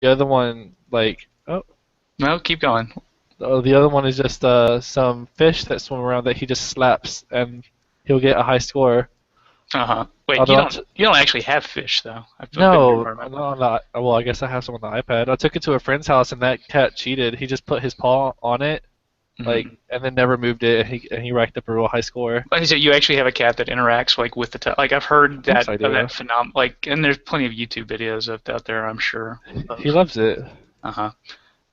The other one, like, No, keep going. the other one is just some fish that swim around that he just slaps and he'll get a high score. Uh-huh. Wait, you Although don't you don't actually have fish though. I've been to your no, apartment. no, not. Well, I guess I have some on the iPad. I took it to a friend's house and that cat cheated. He just put his paw on it, like, Mm-hmm. and then never moved it, and he racked up a real high score. Like I said, you actually have a cat that interacts like with the like I've heard Of course that I of do. that phenom like and there's plenty of YouTube videos of out there I'm sure of. He loves it. Uh-huh.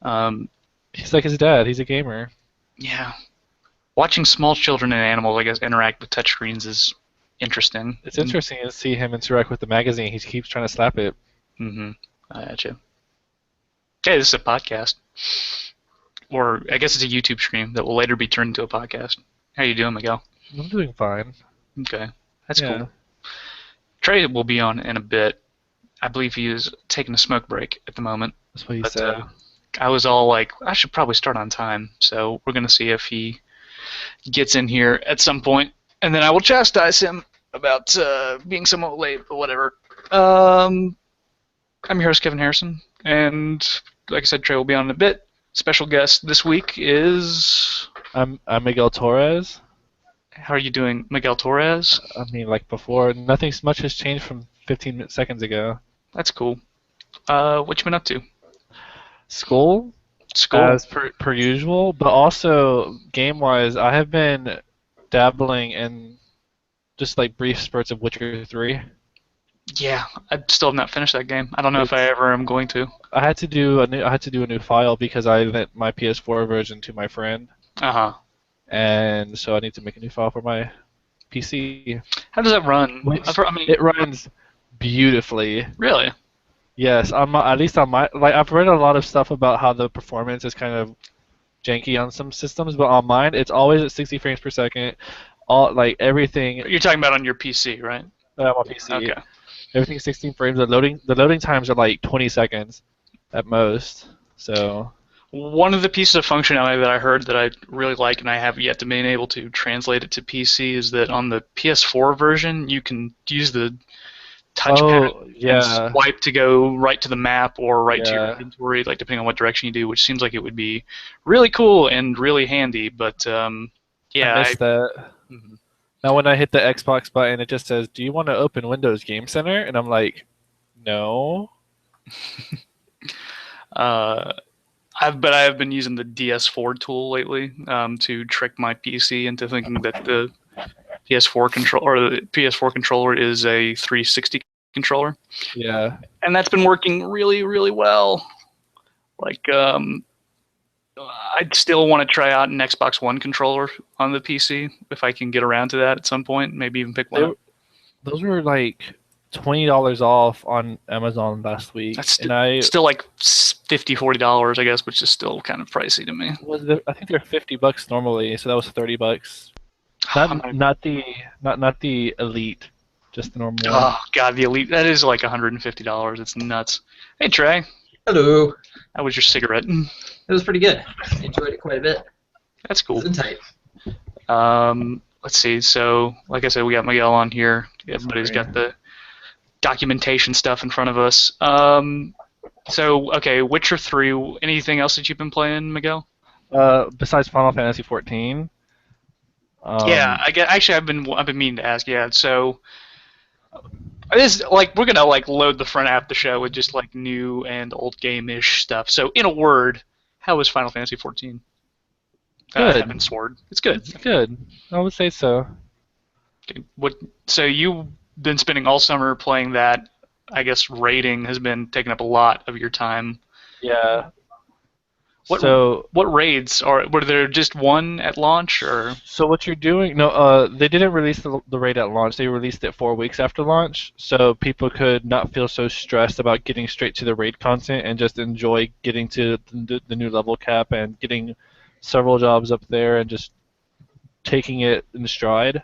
Um, He's like his dad. He's a gamer. yeah. Watching small children and animals I guess interact with touchscreens is interesting. It's interesting to see him interact with the magazine. He keeps trying to slap it. Mm-hmm. I gotcha. Okay, this is a podcast. Or I guess it's a YouTube stream that will later be turned into a podcast. How you doing, Miguel? I'm doing fine. Okay. That's Yeah, cool. Trey will be on in a bit. I believe he is taking a smoke break at the moment. that's what he But said. I was all like, I should probably start on time. So we're going to see if he gets in here at some point, and then I will chastise him about being somewhat late, but whatever. Um, I'm your host, Kevin Harrison, and like I said, Trey will be on in a bit. Special guest this week is. I'm Miguel Torres. How are you doing, Miguel Torres? I mean, like before, nothing much has changed from 15 seconds ago. That's cool. What you been up to? School, School. as per usual, but also game-wise, I have been dabbling in just like brief spurts of Witcher 3. Yeah, I still have not finished that game. I don't know if I It's ever am going to. I had to do a new file because I lent my PS4 version to my friend, Uh huh. and so I need to make a new file for my PC. How does that run? Which I mean, it runs beautifully. really? Yes, at least on my like I've read a lot of stuff about how the performance is kind of janky on some systems, but on mine it's always at 60 frames per second. All like everything You're talking about on your PC, right? on PC, Okay. everything's 16 frames. The loading times are like 20 seconds at most. So One of the pieces of functionality that I heard that I really like and I have yet to be able to translate it to PC is that on the PS4 version you can use the touchpad oh and yeah, swipe to go right to the map or right to your yeah, inventory, like depending on what direction you do, which seems like it would be really cool and really handy. But I yeah, missed that. mhm. Now when I hit the Xbox button, it just says, "Do you want to open Windows Game Center?" And I'm like, "No." uh, I have been using the DS4 tool lately to trick my PC into thinking that the PS4 control or the PS4 controller is a 360 controller, Yeah. and that's been working really, really well. Like, I'd still want to try out an Xbox One controller on the PC if I can get around to that at some point. Maybe even pick one They, up. those were like $20 off on Amazon last week, That's and I still like $50, $40, I guess, which is still kind of pricey to me. I think they're $50 normally, so that was $30. I'm Not gonna, not the not the elite, just the normal one. oh god, the Elite that is like $150. It's nuts. Hey Trey, Hello. how was your cigarette? It was pretty good. Enjoyed it quite a bit. That's cool. It's tight. Let's see. So, like I said, we got Miguel on here. Everybody's Sorry. got the documentation stuff in front of us. So, okay, Witcher 3. Anything else that you've been playing, Miguel? Besides Final Fantasy 14, Yeah, I get. Actually, I've been meaning to ask. Yeah, so this like we're gonna like load the front half of the show with just like new and old game-ish stuff. So, in a word, how was Final Fantasy 14? good. Heaven's Sword. It's good. It's good. I would say so. Okay, what? So you've been spending all summer playing that. I guess raiding has been taking up a lot of your time. Yeah. What So what raids are? Were there just one at launch or? So what you're doing? No, they didn't release the raid at launch. They released it 4 weeks after launch, so people could not feel so stressed about getting straight to the raid content and just enjoy getting to the new level cap and getting several jobs up there and just taking it in stride.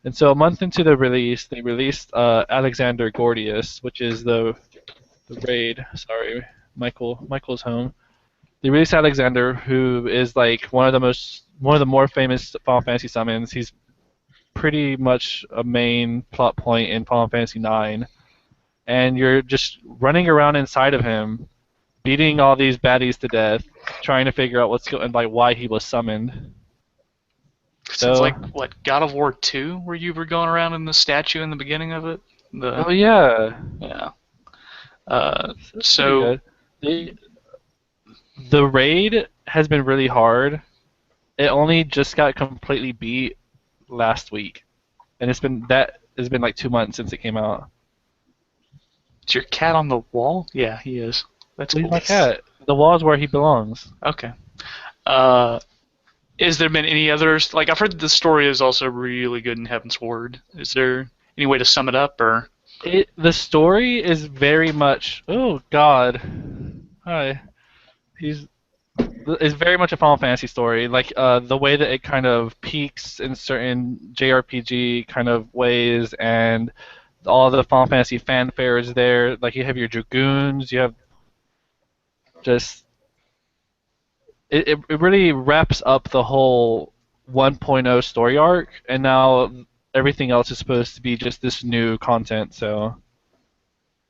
And so a month into the release, they released Alexander Gordius, which is the raid. Sorry, Michael's home. They released Alexander, who is like one of the more famous Final Fantasy summons. He's pretty much a main plot point in Final Fantasy IX, and you're just running around inside of him, beating all these baddies to death, trying to figure out why he was summoned. Sounds So, like what, God of War 2, where you were going around in the statue in the beginning of it. oh yeah, Yeah. Uh, so that's pretty so good. The raid has been really hard. It only just got completely beat last week, and it's been like 2 months since it came out. is your cat on the wall? Yeah, he is. That's Leave cool. my cat. The wall is where he belongs. Okay. Uh, Is there been any others? Like, I've heard that the story is also really good in Heaven's Ward. Is there any way to sum it up, or? The story is very much. Oh God, hi. He's is very much a Final Fantasy story. Like the way that it kind of peaks in certain JRPG kind of ways, and all the Final Fantasy fanfare is there. Like you have your dragoons, you have just it really wraps up the whole 1.0 story arc, and now everything else is supposed to be just this new content. So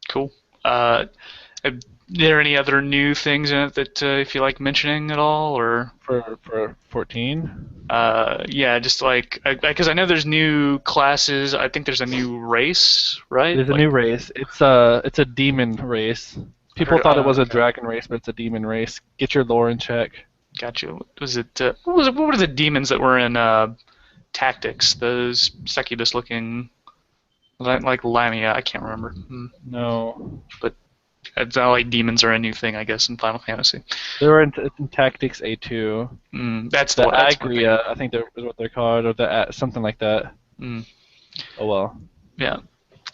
Cool. Are there any other new things in it that you feel like mentioning at all, or? for 14, Yeah, just like because I know there's new classes. I think there's a new race, right? there's a Like, new race. It's a demon race. I People heard. thought it was a Okay. dragon race, but it's a demon race. Get your lore in check. Gotcha. Was it? What was it? What were the demons that were in Tactics? Those succubus-looking, like Lamia. I can't remember. No, But it's not like demons are a new thing, I guess, in Final Fantasy. they were in Tactics A2. That's The the that's one thing. Agria, I think that is what they're called, or something like that. Mm, Oh well. yeah.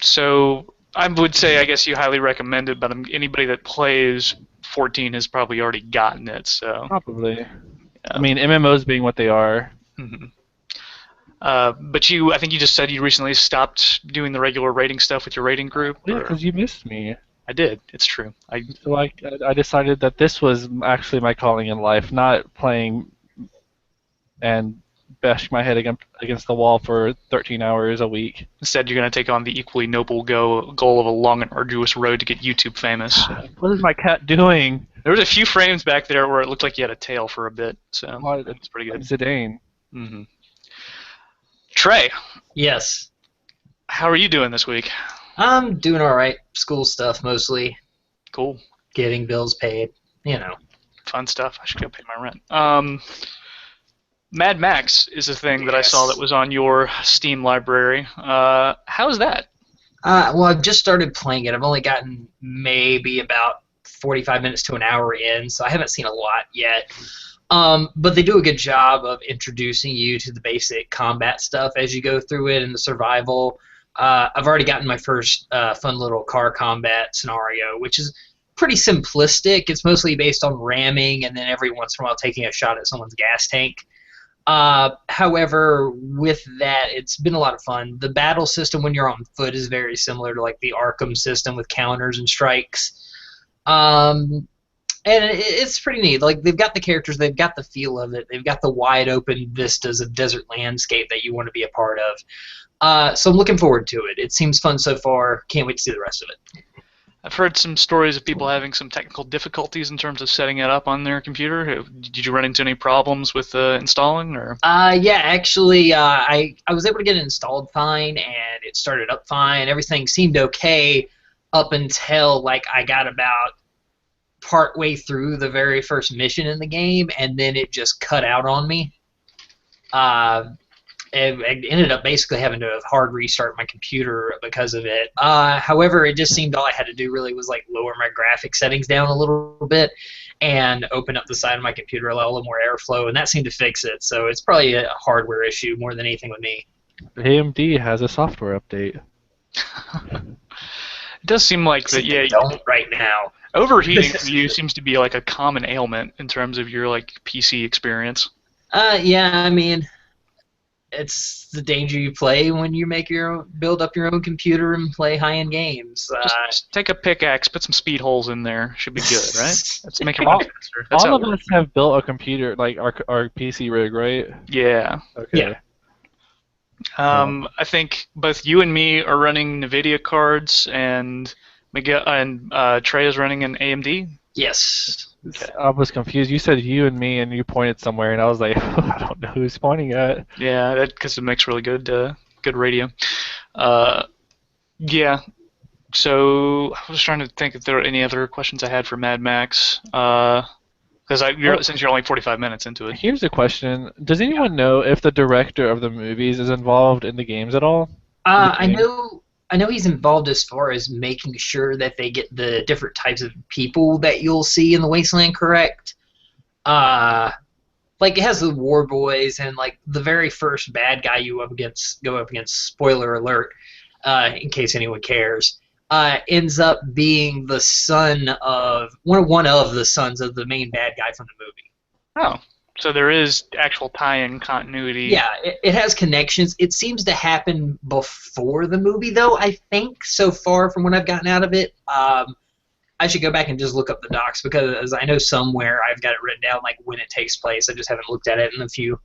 So I would say, I guess you highly recommend it, but anybody that plays 14 has probably already gotten it. So. Probably. I Yeah. mean, MMOs being what they are. hmm But I think you just said you recently stopped doing the regular rating stuff with your rating group. Yeah, Or because you missed me. I did. It's true. So I decided that this was actually my calling in life, not playing and bash my head against the wall for 13 hours a week. Instead, you're going to take on the equally noble goal of a long and arduous road to get YouTube famous. What is my cat doing? There was a few frames back there where it looked like you had a tail for a bit, so What? it's pretty good. Zidane. hmm Trey, Yes. how are you doing this week? I'm doing all right. School stuff mostly. Cool. Getting bills paid. You know. Fun stuff. I should go pay my rent. Mad Max is a thing that I saw that was on your Steam library. How's that? Well, I've just started playing it. I've only gotten maybe about 45 minutes to an hour in, so I haven't seen a lot yet. But they do a good job of introducing you to the basic combat stuff as you go through it and the survival. I've already gotten my first fun little car combat scenario, which is pretty simplistic. It's mostly based on ramming and then every once in a while taking a shot at someone's gas tank. However, with that, it's been a lot of fun. The battle system when you're on foot is very similar to like the Arkham system with counters and strikes. And it's pretty neat. Like they've got the characters, they've got the feel of it, they've got the wide open vistas of desert landscape that you want to be a part of. So I'm looking forward to it. It seems fun so far. Can't wait to see the rest of it. I've heard some stories of people having some technical difficulties in terms of setting it up on their computer. Did you run into any problems with installing, or? Yeah, actually, I was able to get it installed fine, and it started up fine. Everything seemed okay up until like I got about partway through the very first mission in the game, and then it just cut out on me. I ended up basically having to hard restart my computer because of it. However, it just seemed all I had to do really was like lower my graphic settings down a little bit and open up the side of my computer, allow a little more airflow, and that seemed to fix it. So it's probably a hardware issue more than anything with me. AMD has a software update. It does seem like that. Yeah, Don't right now. overheating for you seems to be like a common ailment in terms of your like PC experience. Yeah, I mean, it's the danger you play when you build up your own computer and play high-end games. Just take a pickaxe, put some speed holes in there. Should be good, right? Let's make it run faster. That's All how of it us works. have built a computer, like our PC rig, right? Yeah. Okay. Yeah. I think both you and me are running NVIDIA cards, and Miguel and Trey is running an AMD. Yes. Okay. I was confused. You said you and me, and you pointed somewhere, and I was like, I don't know who's pointing at. Yeah, that because it makes really good radio. Uh, yeah. So I was trying to think if there were any other questions I had for Mad Max. Because Oh, since you're only 45 minutes into it. here's a question: does Yeah. anyone know if the director of the movies is involved in the games at all? In the I game? know. I know he's involved as far as making sure that they get the different types of people that you'll see in the Wasteland correct. Uh, like it has the War Boys and like the very first bad guy you go up against. Spoiler alert, in case anyone cares. Ends up being the son of one of the sons of the main bad guy from the movie. Oh, so there is actual tie-in continuity. Yeah, it has connections. It seems to happen before the movie, though. I think so far from what I've gotten out of it. I should go back and just look up the docs because I know somewhere I've got it written down, like when it takes place. I just haven't looked at it in a few.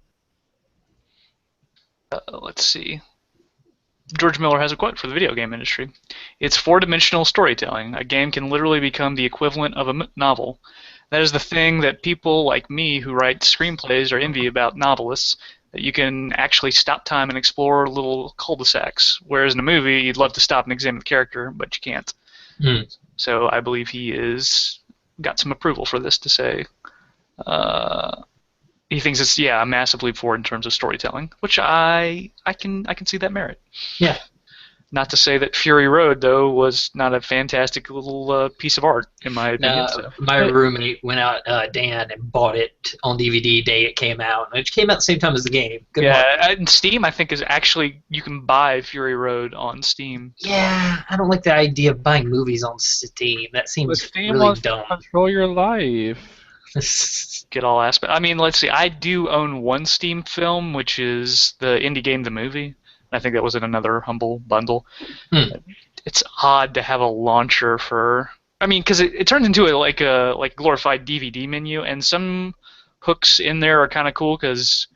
Let's see. George Miller has a quote for the video game industry. It's four-dimensional storytelling. A game can literally become the equivalent of a novel. That is the thing that people like me who write screenplays are envy about novelists, that you can actually stop time and explore little cul-de-sacs, whereas in a movie you'd love to stop and examine the character, but you can't. Mm. So I believe he is got some approval for this to say he thinks it's a massive leap forward in terms of storytelling, which I can see that merit. Yeah. Not to say that Fury Road though was not a fantastic little piece of art in my opinion. So. My roommate went out, Dan, and bought it on DVD day it came out. It came out the same time as the game. Good Yeah, marketing. and Steam I think is actually you can buy Fury Road on Steam. Yeah, I don't like the idea of buying movies on Steam. That But seems Steam really wants to dumb. control your life. Get all aspects. I mean, let's see. I do own one Steam film, which is the indie game The Movie. I think that was in another humble bundle. Hmm. It's odd to have a launcher for. I mean, because it turns into like a glorified DVD menu, and some hooks in there are kind of cool. Because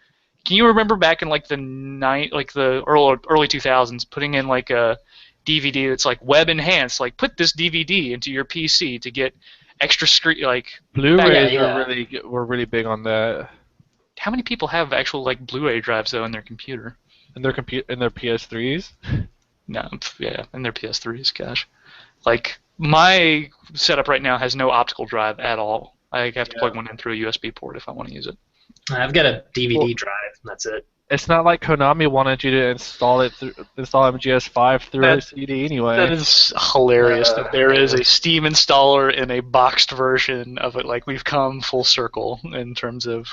can you remember back in like the early 2000s, putting in like a DVD that's like web enhanced, like put this DVD into your PC to get extra screen like. Blu-rays Yeah. were really big on that. How many people have actual like Blu-ray drives though in their computer? In their PS3s. No, yeah, in their PS3s, gosh. Like my setup right now has no optical drive at all. I have to plug one in through a USB port if I want to use it. I've got a DVD Well, drive, and that's it. It's not like Konami wanted you to install MGS5 through a CD anyway. That is hilarious that there is a Steam installer in a boxed version of it. Like we've come full circle in terms of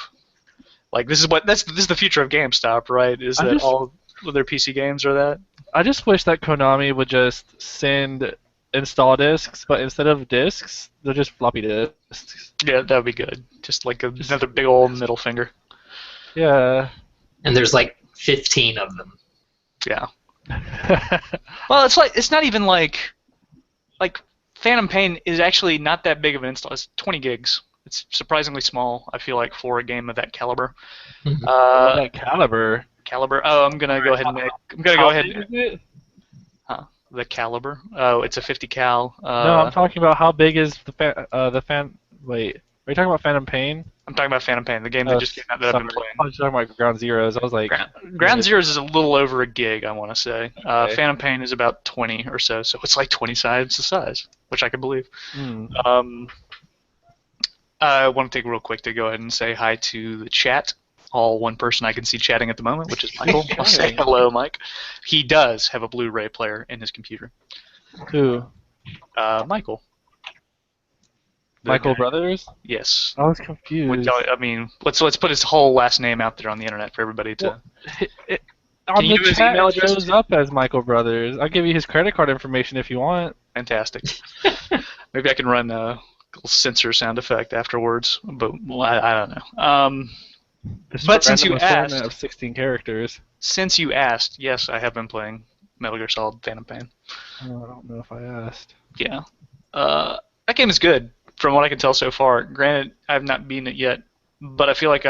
like this is the future of GameStop, right? Is that all of their PC games are that? I just wish that Konami would just send install discs, but instead of discs, they're just floppy disks. Yeah, that would be good. Just like another big old middle finger. Yeah. And there's like 15 of them. Yeah. Well, it's not even like Phantom Pain is actually not that big of an install. It's 20 gigs. It's surprisingly small. I feel like for a game of that caliber. That caliber. Caliber. Oh, I'm gonna go ahead and Is it? the caliber. Oh, it's a 50 cal. No, I'm talking about how big is the fan. Wait, are you talking about Phantom Pain? I'm talking about Phantom Pain, the game that just came out that I've been sorry. playing. I was talking about Ground Zeroes. I was like, Ground Zeroes is a little over a gig, I want to say. Okay. Phantom Pain is about 20 or so it's like 20 times the size, which I can believe. I want to take real quick to go ahead and say hi to the chat. All one person I can see chatting at the moment, which is Michael. I'll say hello, Mike. He does have a Blu-ray player in his computer. Who? Michael. Michael Brothers? Yes. I was confused. I mean, let's put his whole last name out there on the internet for everybody to. On you the give his chat, email it address shows up as Michael Brothers. I'll give you his credit card information if you want. Fantastic. Maybe I can run a little censor sound effect afterwards, but I don't know. But since you asked, of 16 characters. Yes, I have been playing Metal Gear Solid Phantom Pain. Oh, I don't know if I asked. Yeah. That game is good, from what I can tell so far. Granted, I have not beaten it yet, but I feel like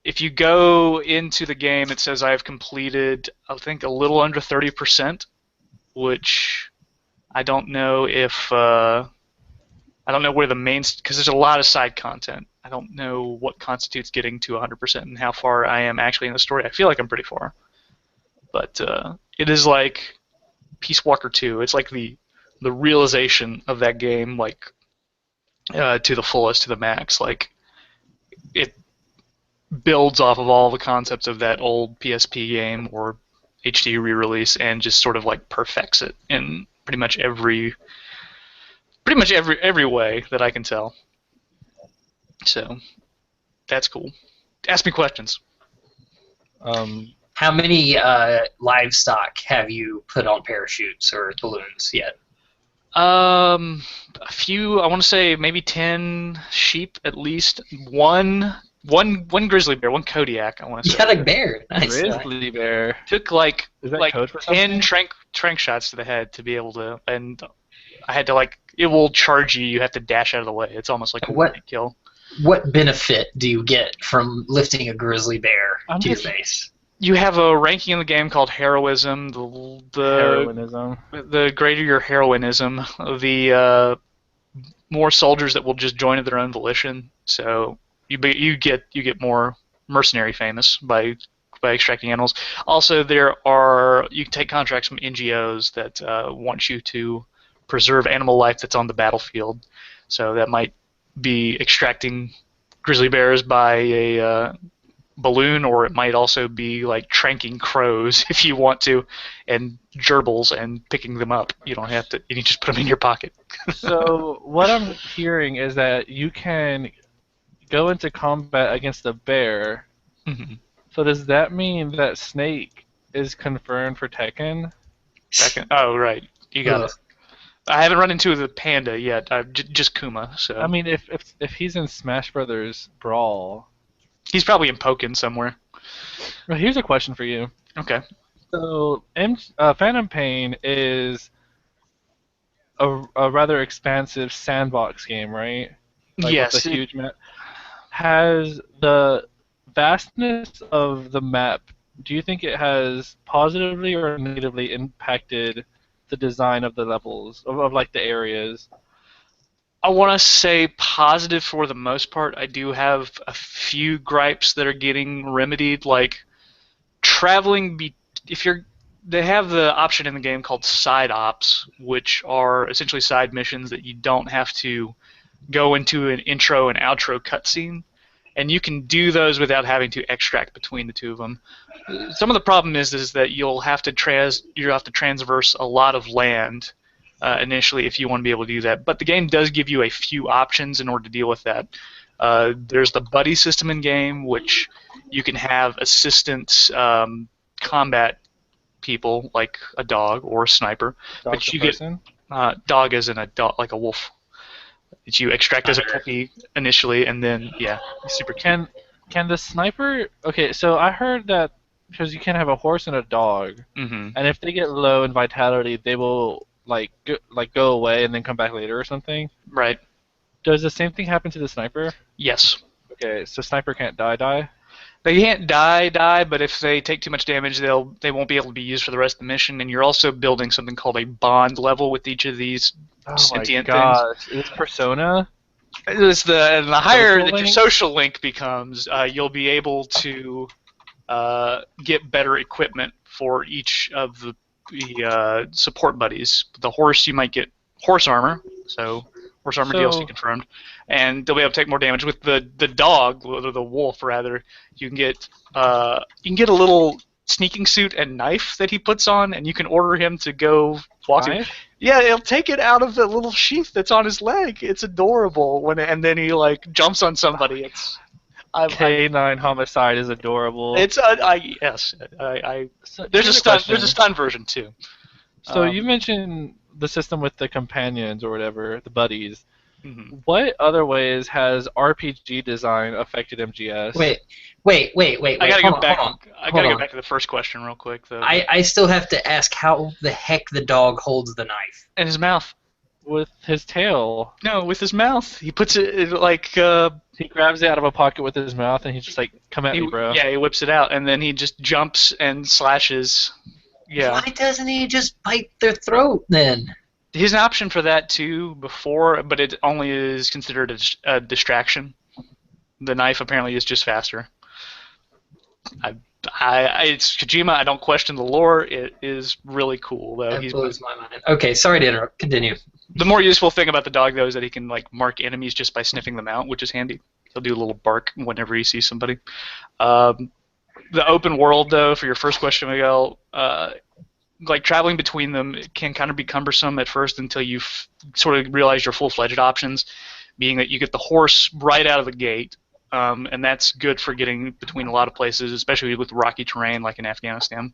if you go into the game, it says I have completed, I think, a little under 30%, which I don't know if I don't know where the main, because there's a lot of side content. I don't know what constitutes getting to 100% and how far I am actually in the story. I feel like I'm pretty far, but it is like Peace Walker 2. It's like the realization of that game, like to the fullest, to the max. Like it builds off of all the concepts of that old PSP game or HD re-release and just sort of like perfects it in pretty much every way that I can tell. So that's cool. Ask me questions. How many livestock have you put on parachutes or balloons yet? A few. I want to say maybe 10 sheep at least. One grizzly bear, one Kodiak. I want to You say. got a bear. Nice. Grizzly bear. Took like Is that like code for 10 something? trank shots to the head to be able to, and I had to like it will charge you. You have to dash out of the way. It's almost like a What one-hit kill. what benefit do you get from lifting a grizzly bear I'm to your just- face? You have a ranking in the game called heroism. Heroinism. The greater your heroism, the more soldiers that will just join of their own volition. So you get more mercenary famous by extracting animals. Also, you can take contracts from NGOs that want you to preserve animal life that's on the battlefield. So that might be extracting grizzly bears by a balloon, or it might also be like tranking crows if you want to, and gerbils and picking them up. You don't have to. You just put them in your pocket. So what I'm hearing is that you can go into combat against a bear. Mhm. So does that mean that Snake is confirmed for Tekken? Second. Oh, right. You got Ugh. it. I haven't run into the panda yet. Just Kuma. So I mean, if he's in Smash Brothers Brawl. he's probably in Pokken somewhere. Well, here's a question for you. Okay. So, Phantom Pain is a rather expansive sandbox game, right? Like Yes. with a huge map. Has the vastness of the map, do you think it has positively or negatively impacted the design of the levels, of like the areas? I want to say positive for the most part. I do have a few gripes that are getting remedied, like traveling. They have the option in the game called side ops, which are essentially side missions that you don't have to go into an intro and outro cutscene, and you can do those without having to extract between the two of them. Some of the problem is that you'll have to transverse a lot of land initially if you want to be able to do that. But the game does give you a few options in order to deal with that. There's the buddy system in game, which you can have assistant combat people like a dog or a sniper. Dog But to you get person? dog as in a dog, like a wolf that you extract as a puppy initially, and then super cute. Can the sniper? Okay, so I heard that because you can have a horse and a dog, Mm-hmm. and if they get low in vitality, they will go away and then come back later or something. Right. Does the same thing happen to the sniper? Yes. Okay, so sniper can't die. They can't die, but if they take too much damage, they won't be able to be used for the rest of the mission. And you're also building something called a bond level with each of these Oh my sentient gosh, is this Persona? things. The higher Social that your link? social link becomes, you'll be able to get better equipment for each of the support buddies. The horse, you might get horse armor, so horse armor DLC confirmed, and they'll be able to take more damage. With the dog, or the wolf rather, you can get a little sneaking suit and knife that he puts on, and you can order him to go walk. Knife? Yeah, he'll take it out of the little sheath that's on his leg. It's adorable and then he like jumps on somebody. K9 Homicide is adorable. It's yes. So There's here's a question. stun version too. So you mentioned the system with the companions or whatever, the buddies. Mhm. What other ways has RPG design affected MGS? Wait. I gotta hold go back. on, hold on. I gotta Hold go back to the first question real quick though. I still have to ask how the heck the dog holds the knife. In his mouth. With his tail. No, with his mouth. He puts it like. He grabs it out of a pocket with his mouth and he's just like, come at me, bro. Yeah, he whips it out and then he just jumps and slashes. Yeah. Why doesn't he just bite their throat then? He's an option for that too before, but it only is considered a distraction. The knife apparently is just faster. It's Kojima. I don't question the lore. It is really cool though. That blows my mind. Okay, sorry to interrupt. Continue. The more useful thing about the dog though is that he can like mark enemies just by sniffing them out, which is handy. He'll do a little bark whenever he sees somebody. The open world though, for your first question, Miguel, like traveling between them can kind of be cumbersome at first until you've sort of realized your full-fledged options, being that you get the horse right out of the gate, and that's good for getting between a lot of places, especially with rocky terrain like in Afghanistan.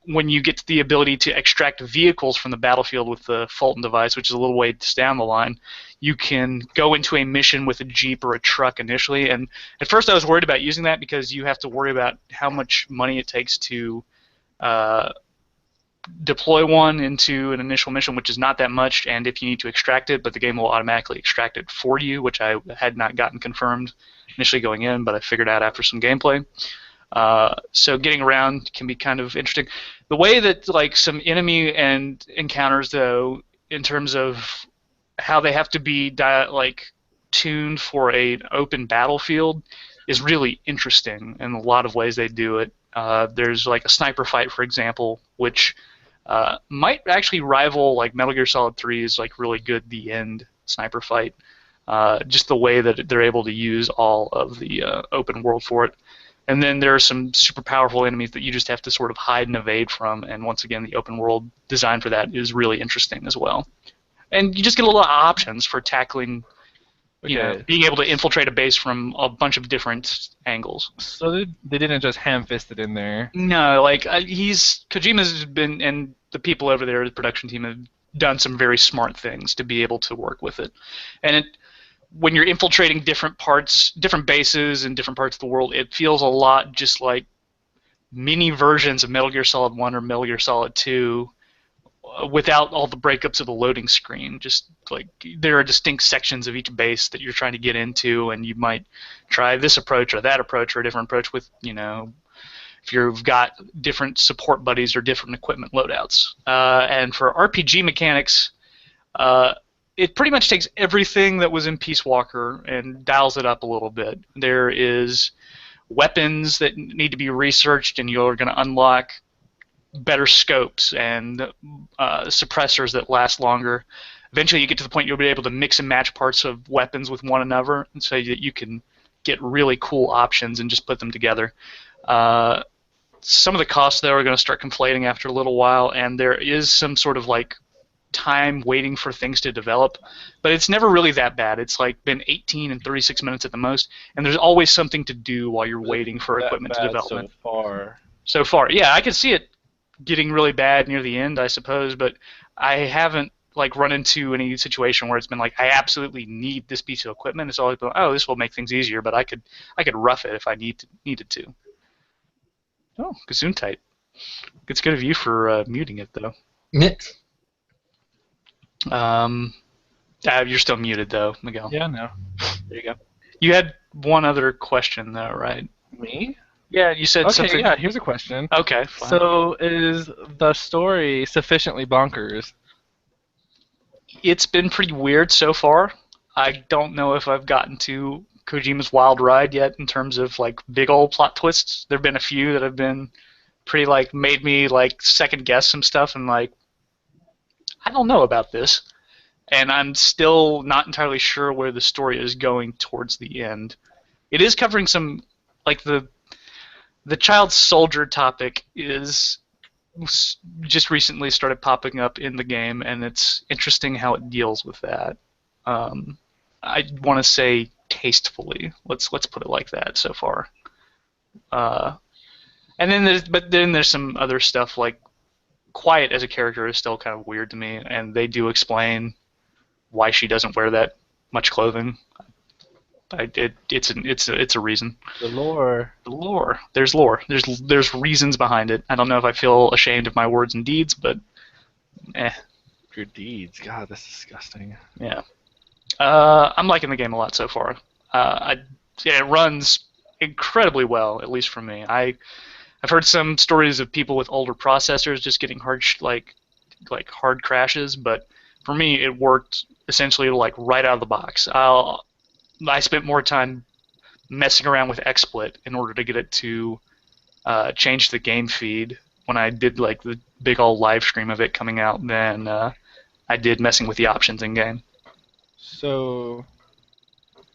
When you get the ability to extract vehicles from the battlefield with the Fulton device, which is a little ways down the line, you can go into a mission with a Jeep or a truck initially. And at first I was worried about using that because you have to worry about how much money it takes to deploy one into an initial mission, which is not that much, and if you need to extract it, but the game will automatically extract it for you, which I had not gotten confirmed initially going in, but I figured out after some gameplay. So getting around can be kind of interesting. The way that like some enemy and encounters though, in terms of how they have to be like tuned for an open battlefield, is really interesting in a lot of ways they do it. There's like a sniper fight, for example, which might actually rival like Metal Gear Solid 3's like really good the end sniper fight. Just the way that they're able to use all of the open world for it. And then there are some super powerful enemies that you just have to sort of hide and evade from, and once again, the open world design for that is really interesting as well. And you just get a lot of options for tackling, you know, being able to infiltrate a base from a bunch of different angles. So they didn't just ham-fist it in there. No, like Kojima's been, and the people over there, the production team, have done some very smart things to be able to work with it. And when you're infiltrating different parts, different bases in different parts of the world, it feels a lot just like mini versions of Metal Gear Solid 1 or Metal Gear Solid 2 without all the breakups of the loading screen. Just like there are distinct sections of each base that you're trying to get into, and you might try this approach or that approach or a different approach with, you know, if you've got different support buddies or different equipment loadouts. And for RPG mechanics, it pretty much takes everything that was in Peace Walker and dials it up a little bit. There is weapons that need to be researched, and you're going to unlock better scopes and suppressors that last longer. Eventually you get to the point you'll be able to mix and match parts of weapons with one another so that you can get really cool options and just put them together. Some of the costs, though, are going to start conflating after a little while, and there is some sort of like time waiting for things to develop, but it's never really that bad. It's like been 18 and 36 minutes at the most, and there's always something to do while you're waiting for equipment to develop. So far, yeah, I could see it getting really bad near the end, I suppose, but I haven't like run into any situation where it's been like I absolutely need this piece of equipment. It's always been, oh, this will make things easier, but I could rough it if I needed to. Oh, Gesundheit. It's good of you for muting it though. You're still muted though, Miguel. Yeah, no. There you go. You had one other question though, right? Me? Yeah, you said something. Yeah, here's a question. Okay, fine. So is the story sufficiently bonkers? It's been pretty weird so far. I don't know if I've gotten to Kojima's wild ride yet in terms of like big old plot twists. There've been a few that have been pretty like made me like second guess some stuff and like I don't know about this. And I'm still not entirely sure where the story is going towards the end. It is covering some like the child soldier topic is just recently started popping up in the game, and it's interesting how it deals with that. I want to say tastefully. Let's put it like that so far. And then there's some other stuff like Quiet as a character is still kind of weird to me, and they do explain why she doesn't wear that much clothing. It's a reason. The lore. There's lore. There's reasons behind it. I don't know if I feel ashamed of my words and deeds, but Your deeds. God, that's disgusting. Yeah. I'm liking the game a lot so far. It runs incredibly well, at least for me. I've heard some stories of people with older processors just getting like hard crashes, but for me it worked essentially like right out of the box. I spent more time messing around with XSplit in order to get it to change the game feed when I did like the big old live stream of it coming out than I did messing with the options in game. So,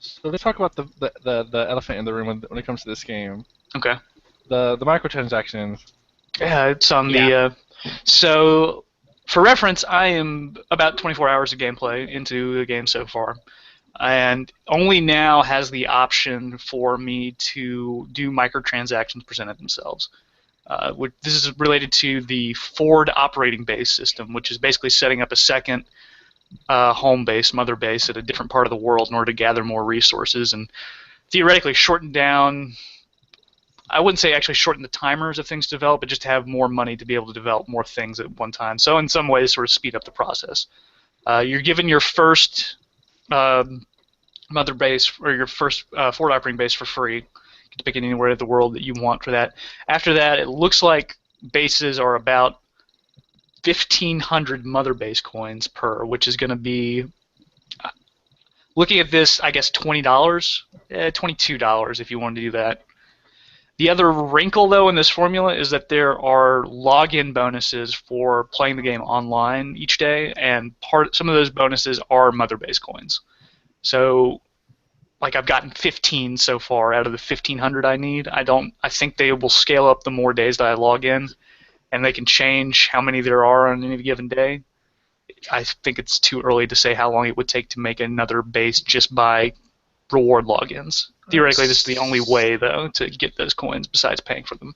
so let's talk about the elephant in the room when it comes to this game. Okay. The microtransactions. Yeah, it's on Yeah. the. So, for reference, I am about 24 hours of gameplay into the game so far, and only now has the option for me to do microtransactions presented themselves. This is related to the Ford operating base system, which is basically setting up a second home base, mother base, at a different part of the world in order to gather more resources and theoretically shorten down. I wouldn't say actually shorten the timers of things to develop, but just have more money to be able to develop more things at one time. So in some ways, sort of speed up the process. You're given your first mother base or your first Ford operating base for free. You can pick it anywhere in the world that you want for that. After that, it looks like bases are about 1,500 mother base coins per, which is going to be, looking at this, I guess $20, $22 if you want to do that. The other wrinkle, though, in this formula is that there are login bonuses for playing the game online each day, and some of those bonuses are mother base coins. So, like, I've gotten 15 so far out of the 1,500 I need. I think they will scale up the more days that I log in, and they can change how many there are on any given day. I think it's too early to say how long it would take to make another base just by reward logins. Theoretically, this is the only way, though, to get those coins besides paying for them.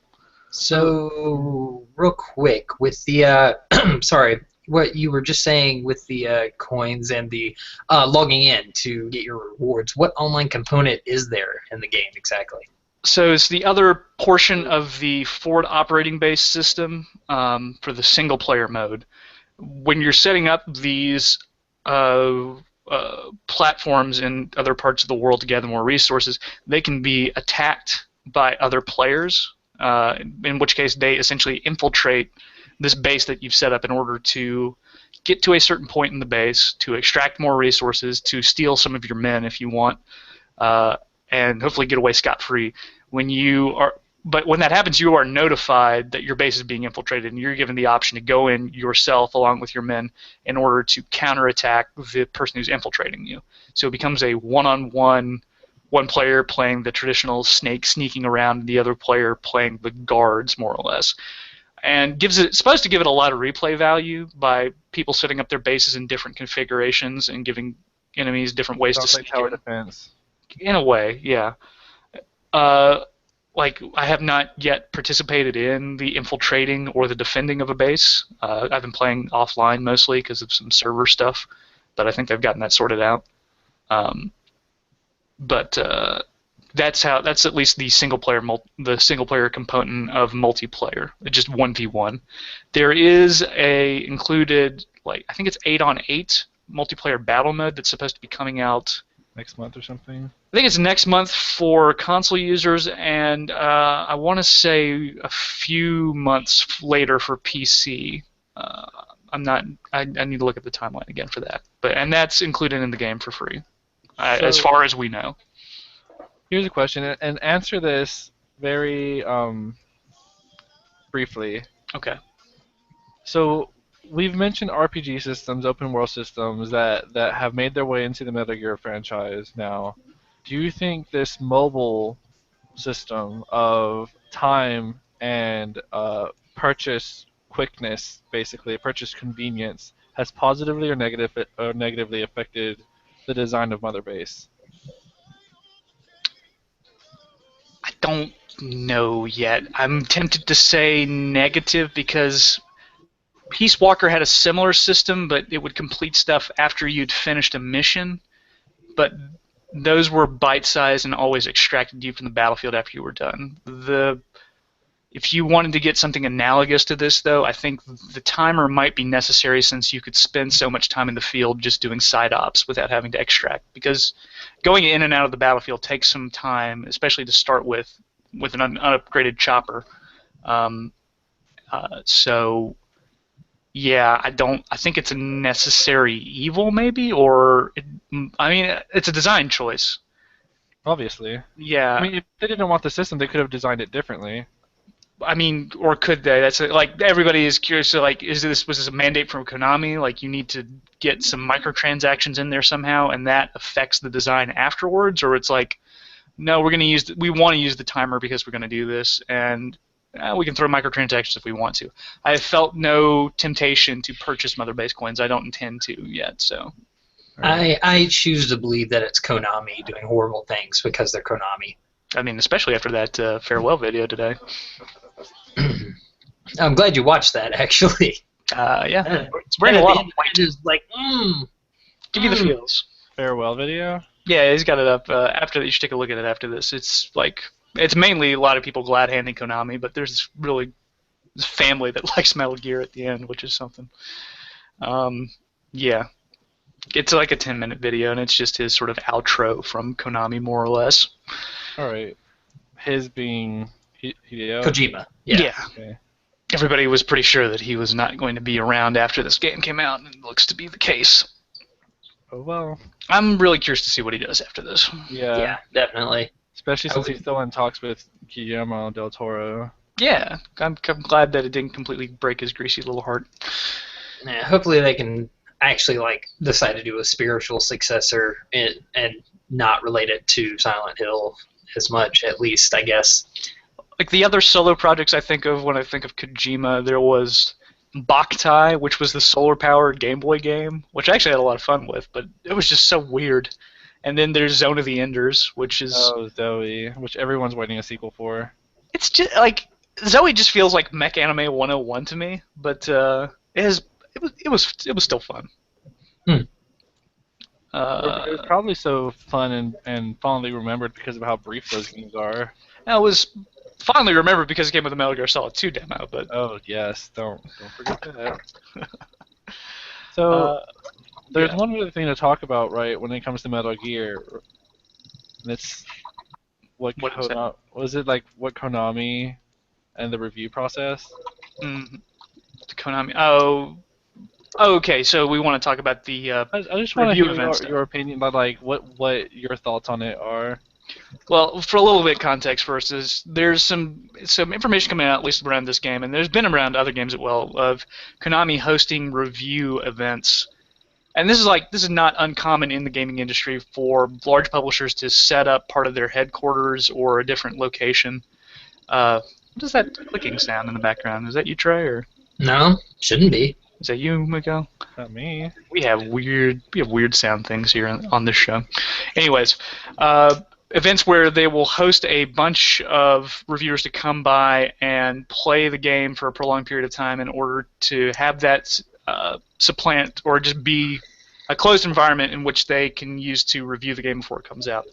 So, real quick, with the sorry, what you were just saying with the coins and the logging in to get your rewards, what online component is there in the game exactly? So it's the other portion of the Ford operating base system for the single-player mode. When you're setting up these platforms in other parts of the world to gather more resources, they can be attacked by other players, in which case they essentially infiltrate this base that you've set up in order to get to a certain point in the base, to extract more resources, to steal some of your men if you want, and hopefully get away scot-free. But when that happens, you are notified that your base is being infiltrated, and you're given the option to go in yourself along with your men in order to counterattack the person who's infiltrating you. So it becomes a one-on-one, one player playing the traditional snake sneaking around, and the other player playing the guards, more or less. And it's supposed to give it a lot of replay value by people setting up their bases in different configurations and giving enemies different ways to Sounds like sneak tower in. defense. In a way, yeah. Like, I have not yet participated in the infiltrating or the defending of a base. I've been playing offline mostly because of some server stuff, but I think they've gotten that sorted out. But that's at least the single player component of multiplayer, just 1v1. There is a included, like, I think it's 8-on-8 multiplayer battle mode that's supposed to be coming out Next month or something. I think it's next month for console users, and I want to say a few months later for PC. I'm not. I need to look at the timeline again for that. And that's included in the game for free, as far as we know. Here's a question, and answer this very briefly. Okay. So we've mentioned RPG systems, open world systems that have made their way into the Metal Gear franchise now. Do you think this mobile system of time and purchase quickness, basically purchase convenience, has positively or negatively affected the design of Mother Base? I don't know yet. I'm tempted to say negative because Peace Walker had a similar system, but it would complete stuff after you'd finished a mission. But those were bite-sized and always extracted you from the battlefield after you were done. If you wanted to get something analogous to this, though, I think the timer might be necessary since you could spend so much time in the field just doing side ops without having to extract. Because going in and out of the battlefield takes some time, especially to start with an unupgraded chopper. So Yeah, I think it's a necessary evil, maybe, or I mean, it's a design choice. Obviously. I Yeah, mean, if they didn't want the system, they could have designed it differently. I mean, or could they? That's like everybody is curious. So, like, was this a mandate from Konami? Like, you need to get some microtransactions in there somehow, and that affects the design afterwards, or it's like, no, we want to use the timer because we're going to do this, and we can throw microtransactions if we want to. I have felt no temptation to purchase Mother Base coins. I don't intend to yet. So, Right. I choose to believe that it's Konami doing horrible things because they're Konami. I mean, especially after that farewell video today. I'm glad you watched that, actually. Yeah, it's And bringing a at the lot end, of point. it is like, Give you the feels. Farewell video. Yeah, he's got it up. After you should take a look at it after this. It's like it's mainly a lot of people glad handing Konami, but there's this family that likes Metal Gear at the end, which is something. Yeah, it's like a 10-minute video, and it's just his sort of outro from Konami, more or less. All right. His being Hideo. Kojima. Yeah. Okay. Everybody was pretty sure that he was not going to be around after this game came out, and it looks to be the case. Oh well. I'm really curious to see what he does after this. Yeah, definitely. Especially since would- he's still in talks with Guillermo del Toro. Yeah, I'm glad that it didn't completely break his greasy little heart. Yeah, hopefully they can actually like decide to do a spiritual successor and not relate it to Silent Hill as much, at least, I guess. Like the other solo projects I think of when I think of Kojima, there was Boktai, which was the solar-powered Game Boy game, which I actually had a lot of fun with, but it was just so weird. And then there's Zone of the Enders, which is Oh, Zoe, which everyone's waiting a sequel for. it's just like Zoe just feels like Mech Anime 101 to me, but it was still fun. It was probably so fun and fondly remembered because of how brief those games are. I was fondly remembered because it came with the Metal Gear Solid 2 demo, but Oh yes, don't forget that. So there's yeah. one other thing to talk about, right? When it comes to Metal Gear, and it's what What is that? was it like? What Konami and the review process? Konami. Oh, okay. So we want to talk about the I just want to review hear event your opinion, but like what your thoughts on it are. Well, for a little bit of context first, is there's some information coming out at least around this game, and there's been around other games as well of Konami hosting review events, and this is not uncommon in the gaming industry for large publishers to set up part of their headquarters or a different location. What is that clicking sound in the background? Is that you, Trey, or No, shouldn't be. is that you, Miguel? Not me. We have weird sound things here on this show. Anyways, events where they will host a bunch of reviewers to come by and play the game for a prolonged period of time in order to have that supplant or just be a closed environment in which they can use to review the game before it comes out.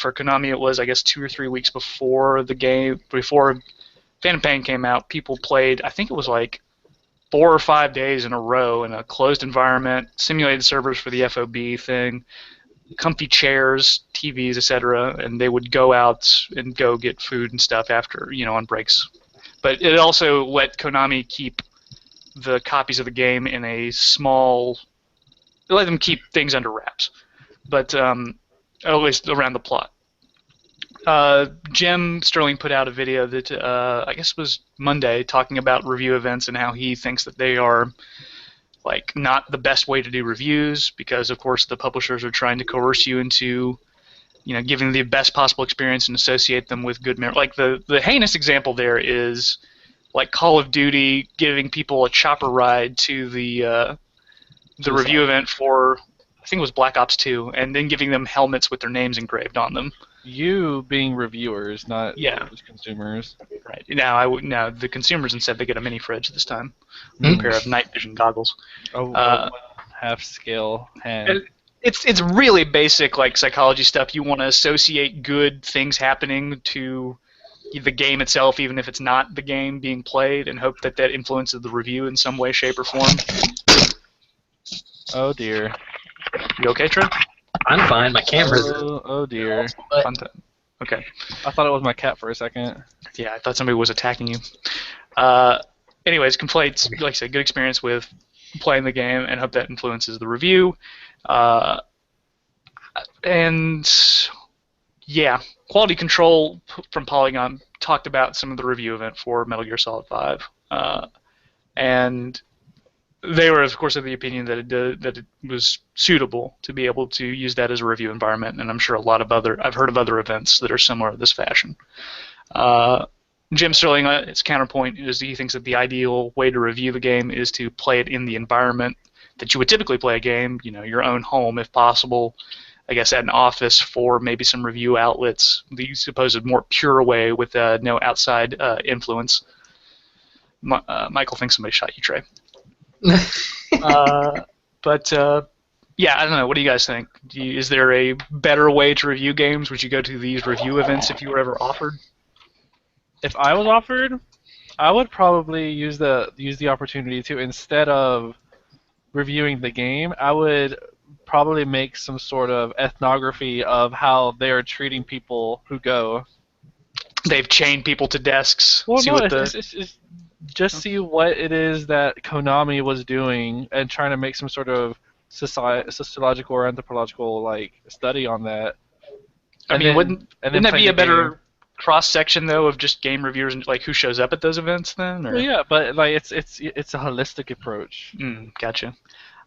For Konami, it was, I guess, 2 or 3 weeks before Phantom Pain came out. People played, I think it was like 4 or 5 days in a row in a closed environment, simulated servers for the FOB thing, comfy chairs, TVs, etc., and they would go out and go get food and stuff after, on breaks. But it also let Konami keep the copies of the game in a small. It let them keep things under wraps, but at least around the plot. Jim Sterling put out a video that I guess was Monday talking about review events and how he thinks that they are like not the best way to do reviews because of course the publishers are trying to coerce you into giving the best possible experience and associate them with good memory. Like the heinous example there is like Call of Duty giving people a chopper ride to the review event for I think it was Black Ops 2 and then giving them helmets with their names engraved on them. You being reviewers, not Yeah. just consumers. Right. Now the consumers instead they get a mini fridge this time. A pair of night vision goggles. Oh, half scale hand. It's really basic like psychology stuff. You want to associate good things happening to the game itself, even if it's not the game being played, and hope that influences the review in some way, shape, or form. Oh dear. You okay, Trent? I'm fine. My camera's. Oh dear. Fun time. Okay. I thought it was my cat for a second. Yeah, I thought somebody was attacking you. anyways, complaints, like I said, good experience with playing the game, and hope that influences the review. Uh, and yeah, quality control from Polygon talked about some of the review event for Metal Gear Solid 5, and they were, of course, of the opinion that it was suitable to be able to use that as a review environment, and I'm sure I've heard of other events that are similar to this fashion. Jim Sterling, his counterpoint is he thinks that the ideal way to review the game is to play it in the environment that you would typically play a game, your own home if possible, I guess at an office for maybe some review outlets, the supposed more pure way with no outside influence. Michael thinks somebody shot you, Trey. But yeah, I don't know. What do you guys think? Is there a better way to review games? Would you go to these review events if you were ever offered? If I was offered, I would probably use the opportunity to, instead of reviewing the game, I would probably make some sort of ethnography of how they are treating people who go. They've chained people to desks. Well, no, it's just see what it is that Konami was doing and trying to make some sort of sociological or anthropological study on that. Wouldn't that be a better cross section though of just game reviewers and who shows up at those events then? Or? Well, yeah, but it's a holistic approach. Gotcha.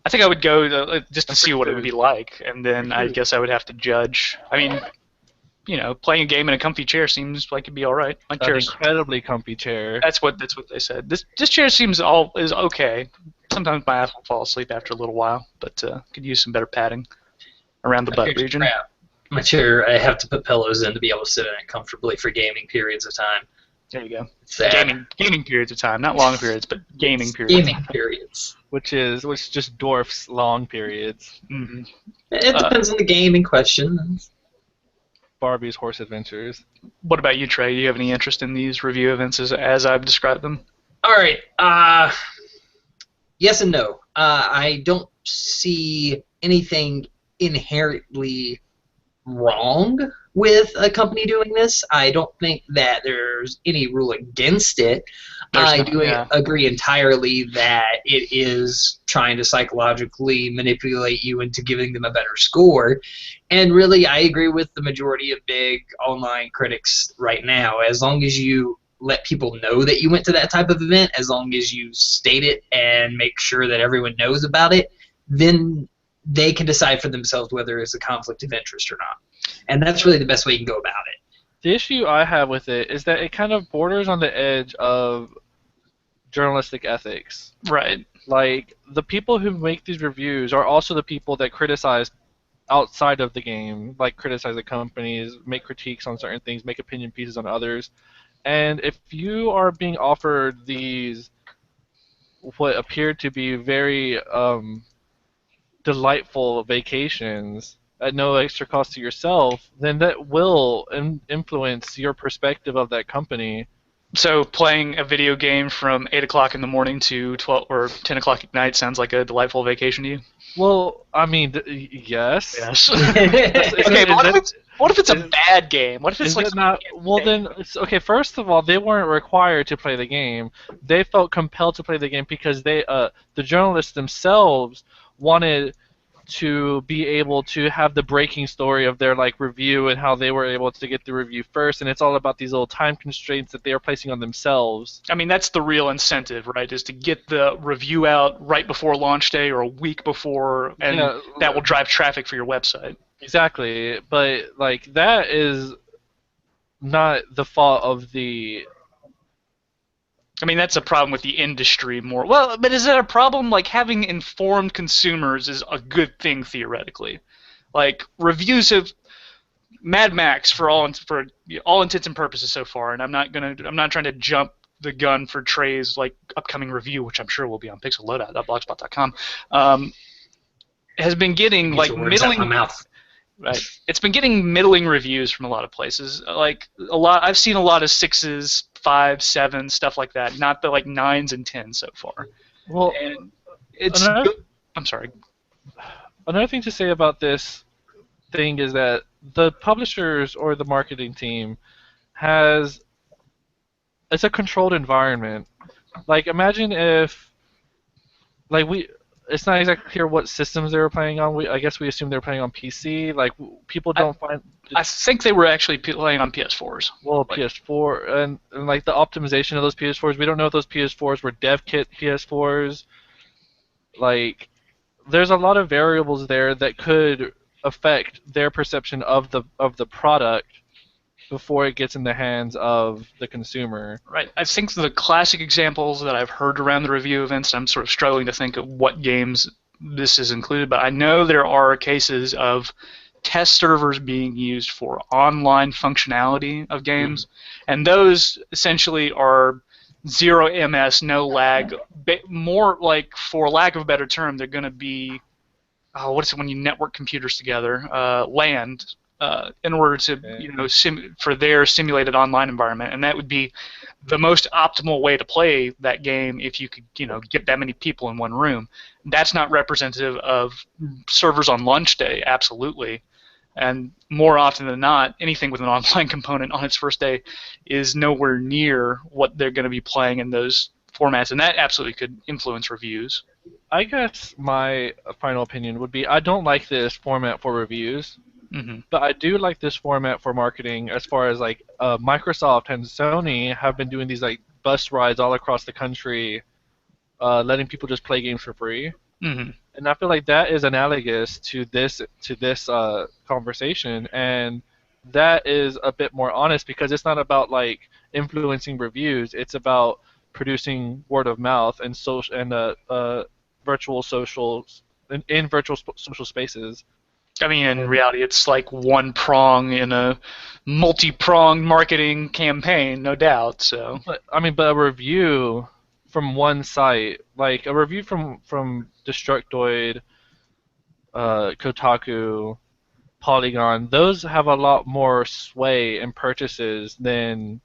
I think I would go just to see what it would be like, and then I guess I would have to judge. Playing a game in a comfy chair seems like it'd be all right. My chair's incredibly comfy chair. That's what they said. This chair is okay. Sometimes my ass will fall asleep after a little while, but could use some better padding around the butt region. Crap. My chair, I have to put pillows in to be able to sit in it comfortably for gaming periods of time. There you go. Gaming periods of time, not long periods, but gaming periods. Gaming periods. Which just dwarfs long periods. Mm-hmm. It depends on the game in question. Barbie's Horse Adventures. What about you, Trey? Do you have any interest in these review events as I've described them? All right. Yes and no. I don't see anything inherently wrong with a company doing this. I don't think that there's any rule against it. I do agree entirely that it is trying to psychologically manipulate you into giving them a better score. And really, I agree with the majority of big online critics right now. As long as you let people know that you went to that type of event, as long as you state it and make sure that everyone knows about it, then they can decide for themselves whether it's a conflict of interest or not. And that's really the best way you can go about it. The issue I have with it is that it kind of borders on the edge of journalistic ethics. Right. The people who make these reviews are also the people that criticize outside of the game, criticize the companies, make critiques on certain things, make opinion pieces on others. And if you are being offered these what appear to be very delightful vacations at no extra cost to yourself, then that will influence your perspective of that company. So playing a video game from 8 o'clock in the morning to 12 or 10 o'clock at night sounds like a delightful vacation to you? Well, yes. Yes. Okay, but what if it's a bad game? What if it's not? Well, then, okay. First of all, they weren't required to play the game. They felt compelled to play the game because the journalists themselves wanted to be able to have the breaking story of their review and how they were able to get the review first, and it's all about these little time constraints that they are placing on themselves. That's the real incentive, right? Is to get the review out right before launch day or a week before, and that will drive traffic for your website. Exactly, but that is not the fault of the. That's a problem with the industry more. Well, but is that a problem? Having informed consumers is a good thing theoretically. Reviews of Mad Max for all intents and purposes so far, and I'm not trying to jump the gun for Trey's upcoming review, which I'm sure will be on pixelloadout.blogspot.com. Has been getting middling. Right. It's been getting middling reviews from a lot of places. I've seen a lot of 6s, 5s, 7s, stuff like that. Not the 9s and 10s so far. Well, and it's. I'm sorry. Another thing to say about this thing is that the publishers or the marketing team it's a controlled environment. Like, imagine if, like, it's not exactly clear what systems they were playing on. I guess we assume they were playing on PC. Like, people I don't find, I think they were actually playing on PS4s. well, Like, PS4, and like the optimization of those PS4s. We don't know if those PS4s were dev kit PS4s. Like, there's a lot of variables there that could affect their perception of the product before it gets in the hands of the consumer. right. I think the classic examples that I've heard around the review events, I'm sort of struggling to think of what games this is included, but I know there are cases of test servers being used for online functionality of games, and those essentially are zero ms, no lag. More like, for lack of a better term, they're going to be, oh, what is it when you network computers together? LAN, in order to, for their simulated online environment, and that would be the most optimal way to play that game if you could, get that many people in one room. That's not representative of servers on launch day, absolutely. And more often than not, anything with an online component on its first day is nowhere near what they're going to be playing in those formats, and that absolutely could influence reviews. I guess my final opinion would be I don't like this format for reviews, Hmm. but I do like this format for marketing. As far as like Microsoft and Sony have been doing these like bus rides all across the country, letting people just play games for free. Hmm. And I feel like that is analogous to this conversation, and that is a bit more honest because it's not about like influencing reviews. It's about producing word of mouth and social and virtual socials in virtual social spaces. I mean, in And reality, it's like one prong in a multi-pronged marketing campaign, no doubt. So, but I mean, but a review from one site, like a review from Destructoid, Kotaku, Polygon, those have a lot more sway in purchases than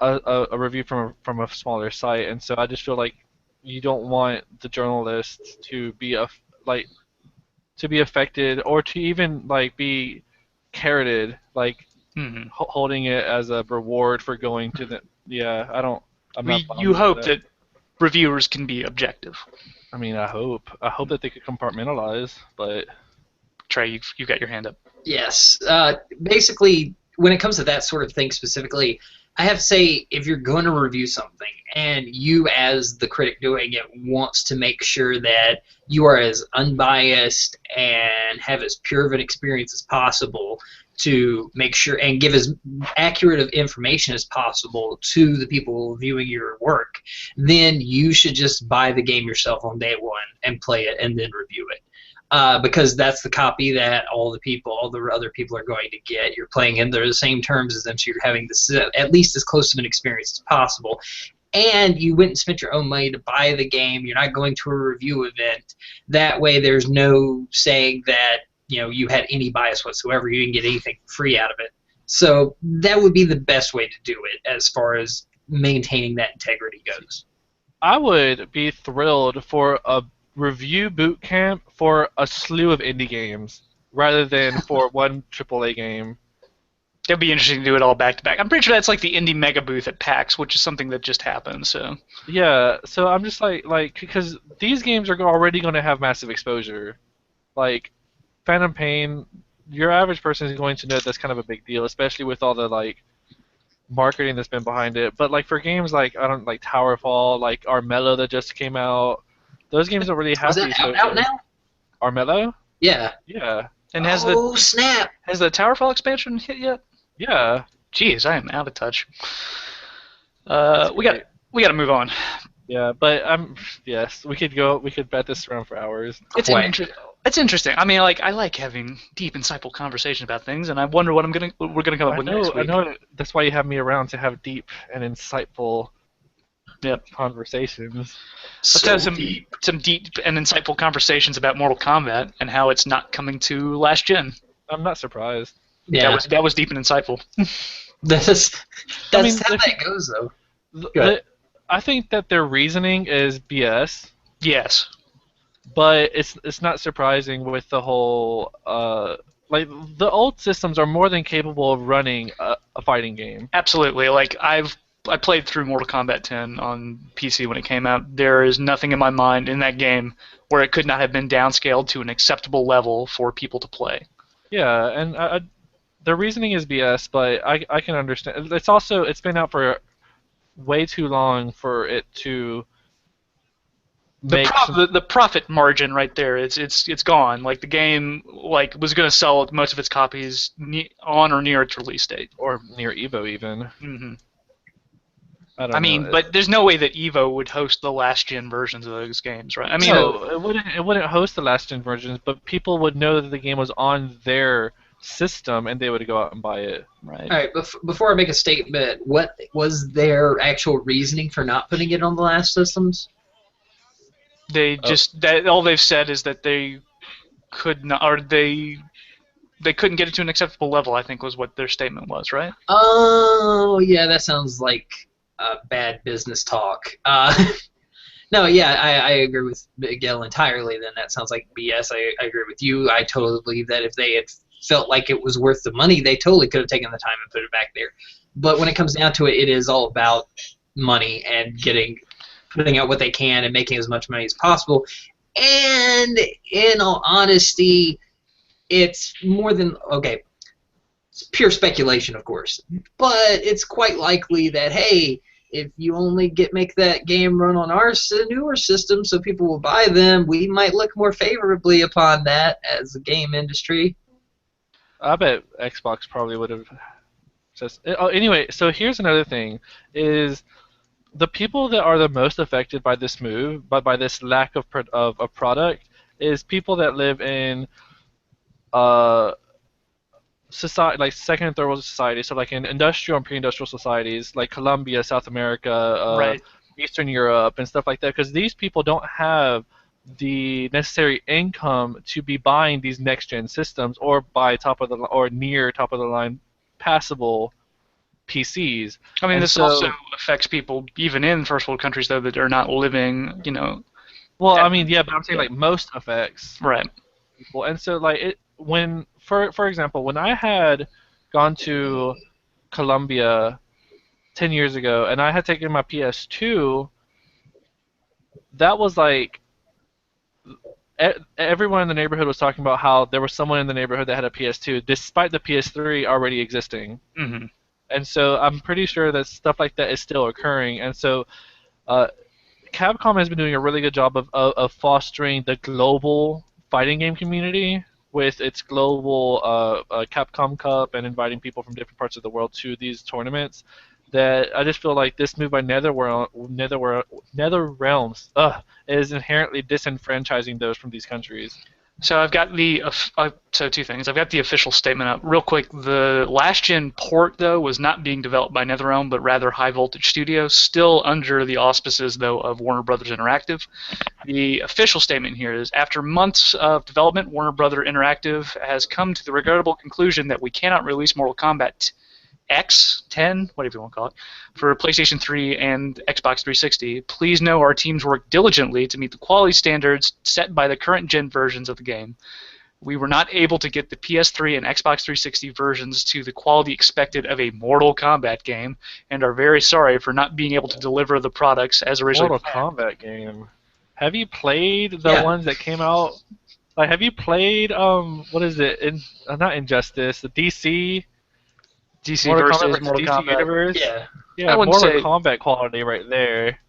a review from a smaller site, and so I just feel like you don't want the journalists to be like to be affected or to even like be carroted, like mhm. holding it as a reward for going to the. Yeah, I don't. I'm not fond You of hope that. that reviewers can be objective. I mean, I hope that they could compartmentalize, but Trey, you've got your hand up. Yes. Basically, when it comes to that sort of thing specifically, I have to say, if you're going to review something and you, as the critic doing it, wants to make sure that you are as unbiased and have as pure of an experience as possible to make sure and give as accurate of information as possible to the people viewing your work, then you should just buy the game yourself on day one and play it and then review it. Because that's the copy that all the other people are going to get. You're playing under the same terms as them, so you're having this at least as close of an experience as possible. And you went and spent your own money to buy the game. You're not going to a review event. That way, there's no saying that you had any bias whatsoever. You didn't get anything free out of it. So that would be the best way to do it as far as maintaining that integrity goes. I would be thrilled for a review boot camp for a slew of indie games rather than for one AAA game. It'd be interesting to do it all back to back. I'm pretty sure that's like the indie mega booth at PAX, which is something that just happened. So, Yeah, so I'm just like because these games are already going to have massive exposure. Like Phantom Pain, your average person is going to know that's kind of a big deal, especially with all the like marketing that's been behind it. But like for games like I don't like Towerfall, like Armello that just came out, those games don't really Was have the that out exposure. now? Armello? Yeah. Yeah. and Oh, snap! has the Towerfall expansion hit yet? Yeah. Jeez, I am out of touch. That's We got great. we got to move on. Yeah, but yes, we could bet this around for hours. It's Quite. It's interesting. I mean, like, I like having deep, insightful conversations about things, and I wonder what we're gonna come up with next I week. know that's why you have me around to have deep and insightful Yep. conversations. Let's have some deep and insightful conversations about Mortal Kombat and how it's not coming to last gen. I'm not surprised. Yeah. That was deep and insightful. That's I mean, how that goes, though. th- Go ahead. th- I think that their reasoning is BS, Yes, but it's not surprising with the whole like the old systems are more than capable of running a fighting game. absolutely. Like, I've I played through Mortal Kombat 10 on PC when it came out. There is nothing in my mind in that game where it could not have been downscaled to an acceptable level for people to play. Yeah, and the reasoning is BS, but I can understand. It's been out for way too long for it to make The profit margin right there, it's gone. Like the game was going to sell most of its copies on or near its release date. or near Evo even. Hmm. I don't I know. mean, but there's no way that Evo would host the last gen versions of those games, right? I mean, No, it wouldn't host the last gen versions, but people would know that the game was on their system and they would go out and buy it. right. All right, before I make a statement, what was their actual reasoning for not putting it on the last systems? They just all they've said is that they could not, or they couldn't get it to an acceptable level. I think was what their statement was, right? Oh, yeah, that sounds like bad business talk. No, yeah, I agree with Miguel entirely. Then that sounds like BS. I agree with you. I totally believe that if they had felt like it was worth the money, they totally could have taken the time and put it back there. But when it comes down to it, it is all about money and putting out what they can and making as much money as possible. And in all honesty, it's more than okay. It's pure speculation, of course, but it's quite likely that hey, if you only make that game run on our newer system, so people will buy them, we might look more favorably upon that as a game industry. I bet Xbox probably would have. Oh, anyway, so here's another thing: is the people that are the most affected by this move, by this lack of a product, is people that live in society, like second and third world societies, so like in industrial and pre-industrial societies, like Colombia, South America, Right. Eastern Europe, and stuff like that, because these people don't have the necessary income to be buying these next-gen systems or buy top of the or near top of the line passable PCs. I mean, And this so, also affects people even in first world countries though that are not living, well, at- I mean, yeah, but I'm saying like most effects right. people, and so like when for example, when I had gone to Colombia 10 years ago and I had taken my PS2, that was like everyone in the neighborhood was talking about how there was someone in the neighborhood that had a PS2 despite the PS3 already existing. Hmm. And so I'm pretty sure that stuff like that is still occurring. And so uh, Capcom has been doing a really good job of fostering the global fighting game community with its global Capcom Cup and inviting people from different parts of the world to these tournaments. That I just feel like this move by NetherRealms is inherently disenfranchising those from these countries. So I've got so two things. I've got the official statement up real quick. The last gen port though was not being developed by NetherRealm, but rather High Voltage Studios, still under the auspices though of Warner Brothers Interactive. The official statement here is after months of development, Warner Brothers Interactive has come to the regrettable conclusion that we cannot release Mortal Kombat X, 10, whatever you want to call it, for PlayStation 3 and Xbox 360. Please know our teams work diligently to meet the quality standards set by the current gen versions of the game. We were not able to get the PS3 and Xbox 360 versions to the quality expected of a Mortal Kombat game, and are very sorry for not being able to deliver the products as originally Mortal planned. Kombat game. Have you played the Yeah. ones that came out? Like, have you played what is it? Not Injustice, the DC DC Mortal versus Kombat versus Mortal DC Kombat. Universe. Yeah. Yeah, I wouldn't Mortal say- Kombat quality right there.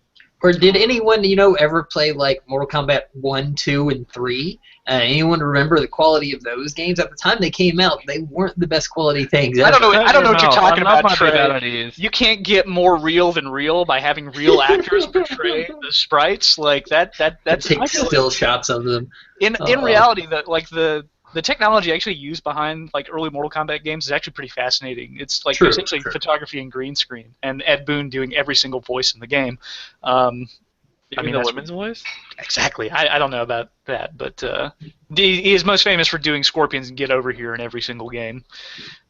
Or did anyone, ever play like Mortal Kombat 1, 2, and 3? Anyone remember the quality of those games? At the time they came out, they weren't the best quality things I don't ever. know. I don't know what you're talking I love about, my Trey. brutalities. You can't get more real than real by having real actors portray the sprites like that. That's Take still shots of them. in Uh-oh. reality the technology actually used behind like early Mortal Kombat games is actually pretty fascinating. It's like True, essentially true. photography and green screen, and Ed Boon doing every single voice in the game. Even mean, the that's- women's voice. Exactly. I don't know about that, but he is most famous for doing Scorpions and Get Over Here in every single game.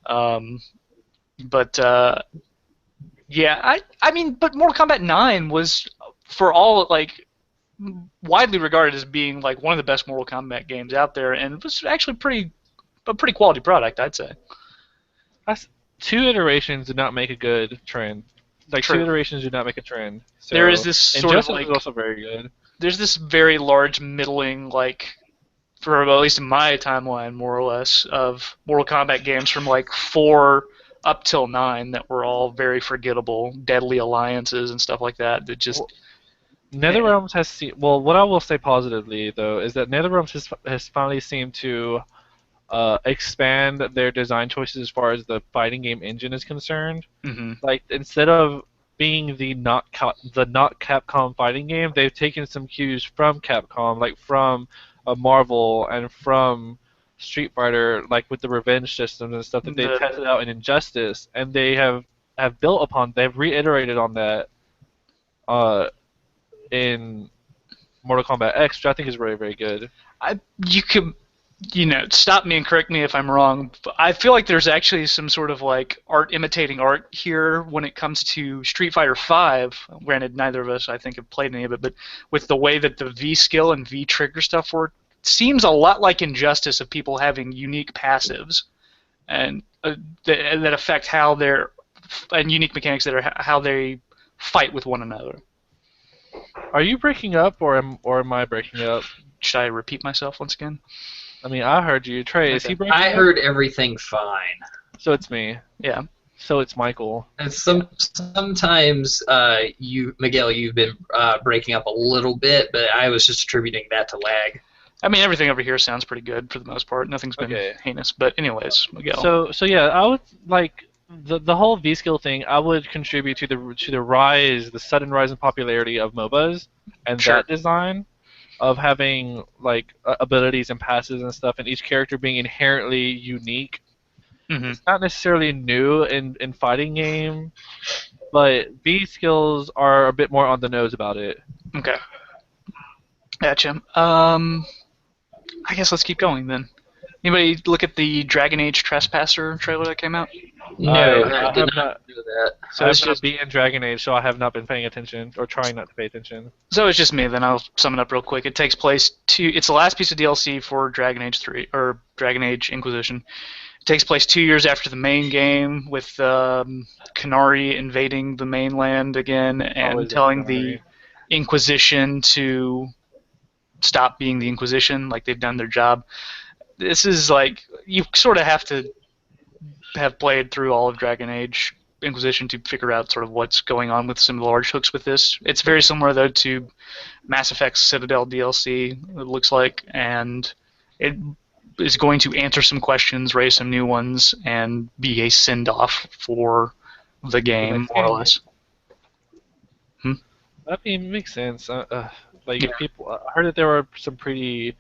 But yeah, I mean, but Mortal Kombat 9 was for all like widely regarded as being like one of the best Mortal Kombat games out there, and was actually a pretty quality product, I'd say. Two iterations did not make a good trend. like two True. iterations do not make a trend. There is So this sort of Injustice is like also very good. there's this very large middling like for at least in my timeline more or less of Mortal Kombat games from like 4 up till 9 that were all very forgettable, deadly alliances and stuff like that that just Well, NetherRealms has seen. Well, what I will say positively though is that NetherRealms has finally seemed to expand their design choices as far as the fighting game engine is concerned. mhm. Like instead of being the not Capcom fighting game, they've taken some cues from Capcom, like from Marvel and from Street Fighter, like with the revenge systems and stuff that they the tested out in Injustice, and they have built upon. They've reiterated on that uh, in Mortal Kombat X, which I think is very very good. you could stop me and correct me if I'm wrong, but I feel like there's actually some sort of like art imitating art here when it comes to Street Fighter V. Granted, neither of us I think have played any of it, but with the way that the V skill and V trigger stuff work, seems a lot like Injustice of people having unique passives and that affect how they're and unique mechanics that are how they fight with one another. Are you breaking up, or am I breaking up? Should I repeat myself once again? I mean, I heard you. Trey, is Okay. he breaking I up? heard everything fine. So it's me. Yeah. So it's Michael. And sometimes Miguel, you've been breaking up a little bit, but I was just attributing that to lag. I mean, everything over here sounds pretty good for the most part. Nothing's been Okay. heinous. But anyways, Miguel. So yeah, I would like the whole V skill thing. I would contribute to the sudden rise in popularity of MOBAs and Sure. that design of having like abilities and passes and stuff, and each character being inherently unique. hmm It's not necessarily new in fighting game, but V skills are a bit more on the nose about it. Okay. Gotcha. I guess let's keep going then. Anybody look at the Dragon Age Trespasser trailer that came out? No, I I did have not. do that. So I it's have not just beaten Dragon Age, so I have not been paying attention or trying not to pay attention. so it's just me. Then I'll sum it up real quick. It takes place It's the last piece of DLC for Dragon Age 3 or Dragon Age Inquisition. It takes place 2 years after the main game, with Canary invading the mainland again and Always telling Canary. the Inquisition to stop being the Inquisition, like they've done their job. This is like you sort of have to have played through all of Dragon Age Inquisition to figure out sort of what's going on with some of the large hooks with this. It's very similar though to Mass Effect Citadel DLC, it looks like, and it is going to answer some questions, raise some new ones, and be a send-off for the game, more or less. I mean, it makes sense. Like Yeah. people, I heard that there were some pretty,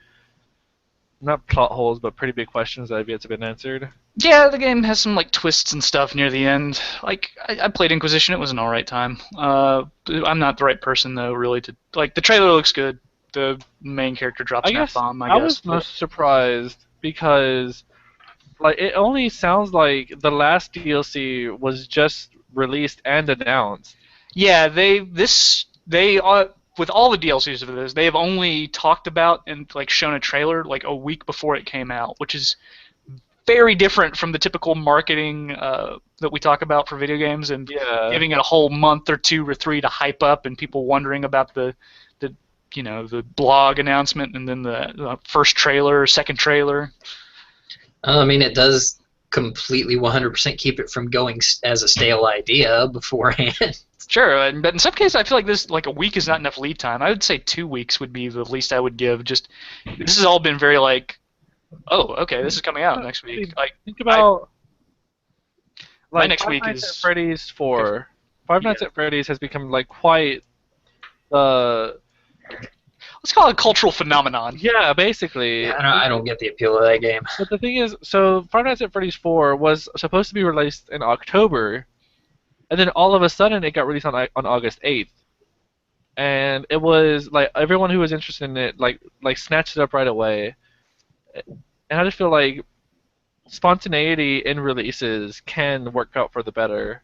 not plot holes, but pretty big questions that have yet to been answered. Yeah, the game has some like twists and stuff near the end. Like I played Inquisition; it was an alright time. I'm not the right person though, really. To like the trailer looks good. The main character drops I an guess F-bomb. I I guess. was most surprised because, like, it only sounds like the last DLC was just released and announced. Yeah, they with all the DLCs of this, they have only talked about and like shown a trailer like a week before it came out, which is very different from the typical marketing that we talk about for video games and Yeah. giving it a whole month or 2 or 3 to hype up and people wondering about the the blog announcement and then the first trailer, second trailer. I mean, it does completely 100% keep it from going as a stale idea beforehand. Sure, but in some cases I feel like this like a week is not enough lead time. I would say 2 weeks would be the least I would give. Just this has all been very like, oh, okay, this is coming out next week. Like Think about my next Five week Nights is- at Freddy's 4. Five Nights Yeah. at Freddy's has become like quite the let's call it a cultural phenomenon. yeah, basically. I don't get the appeal of that game. But the thing is, so Five Nights at Freddy's 4 was supposed to be released in October, and then all of a sudden it got released on August 8th. And it was like everyone who was interested in it like snatched it up right away. And I just feel like spontaneity in releases can work out for the better.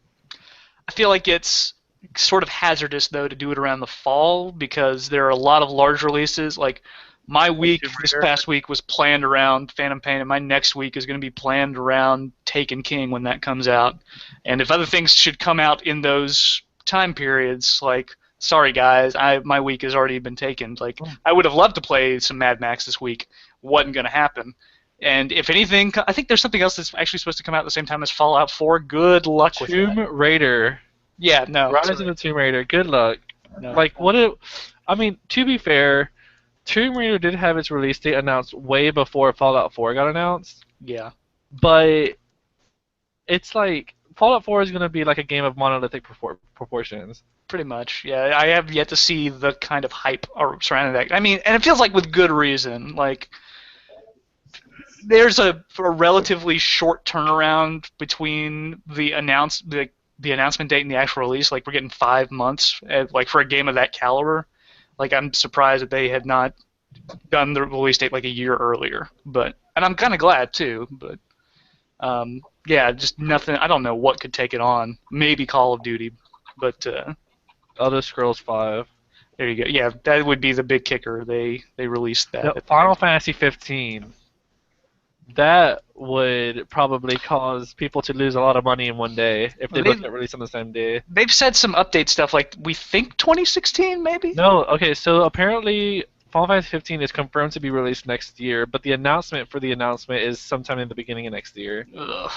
I feel like it's sort of hazardous though to do it around the fall because there are a lot of large releases. Like my week Tomb this Raider. past week was planned around Phantom Pain, and my next week is going to be planned around Taken King when that comes out. And if other things should come out in those time periods, like, sorry guys, my week has already been taken. Like, I would have loved to play some Mad Max this week. Wasn't going to happen. And if anything, I think there's something else that's actually supposed to come out at the same time as Fallout 4. Good luck with that. Tomb Raider. Yeah, no. Rise of the Tomb Raider. Good luck. No. Like, I mean, to be fair, Tomb Raider did have its release date announced way before Fallout 4 got announced. Yeah. But it's like Fallout 4 is going to be like a game of monolithic proportions. Pretty much, yeah. I have yet to see the kind of hype surrounding that. I mean, and it feels like with good reason. Like, there's a relatively short turnaround between the announcement date and the actual release. Like, we're getting 5 months, like, for a game of that caliber. Like, I'm surprised that they had not done the release date like a year earlier. And I'm kind of glad too. But yeah, just nothing. I don't know what could take it on. Maybe Call of Duty, but Elder Scrolls 5. there you go. Yeah, that would be the big kicker. They released that. No, Final Fantasy 15. That would probably cause people to lose a lot of money in one day if they both get released on the same day. They've said some update stuff, like we think 2016 maybe. No, okay, so apparently Final Fantasy 15 is confirmed to be released next year, but the announcement for the announcement is sometime in the beginning of next year. Ugh.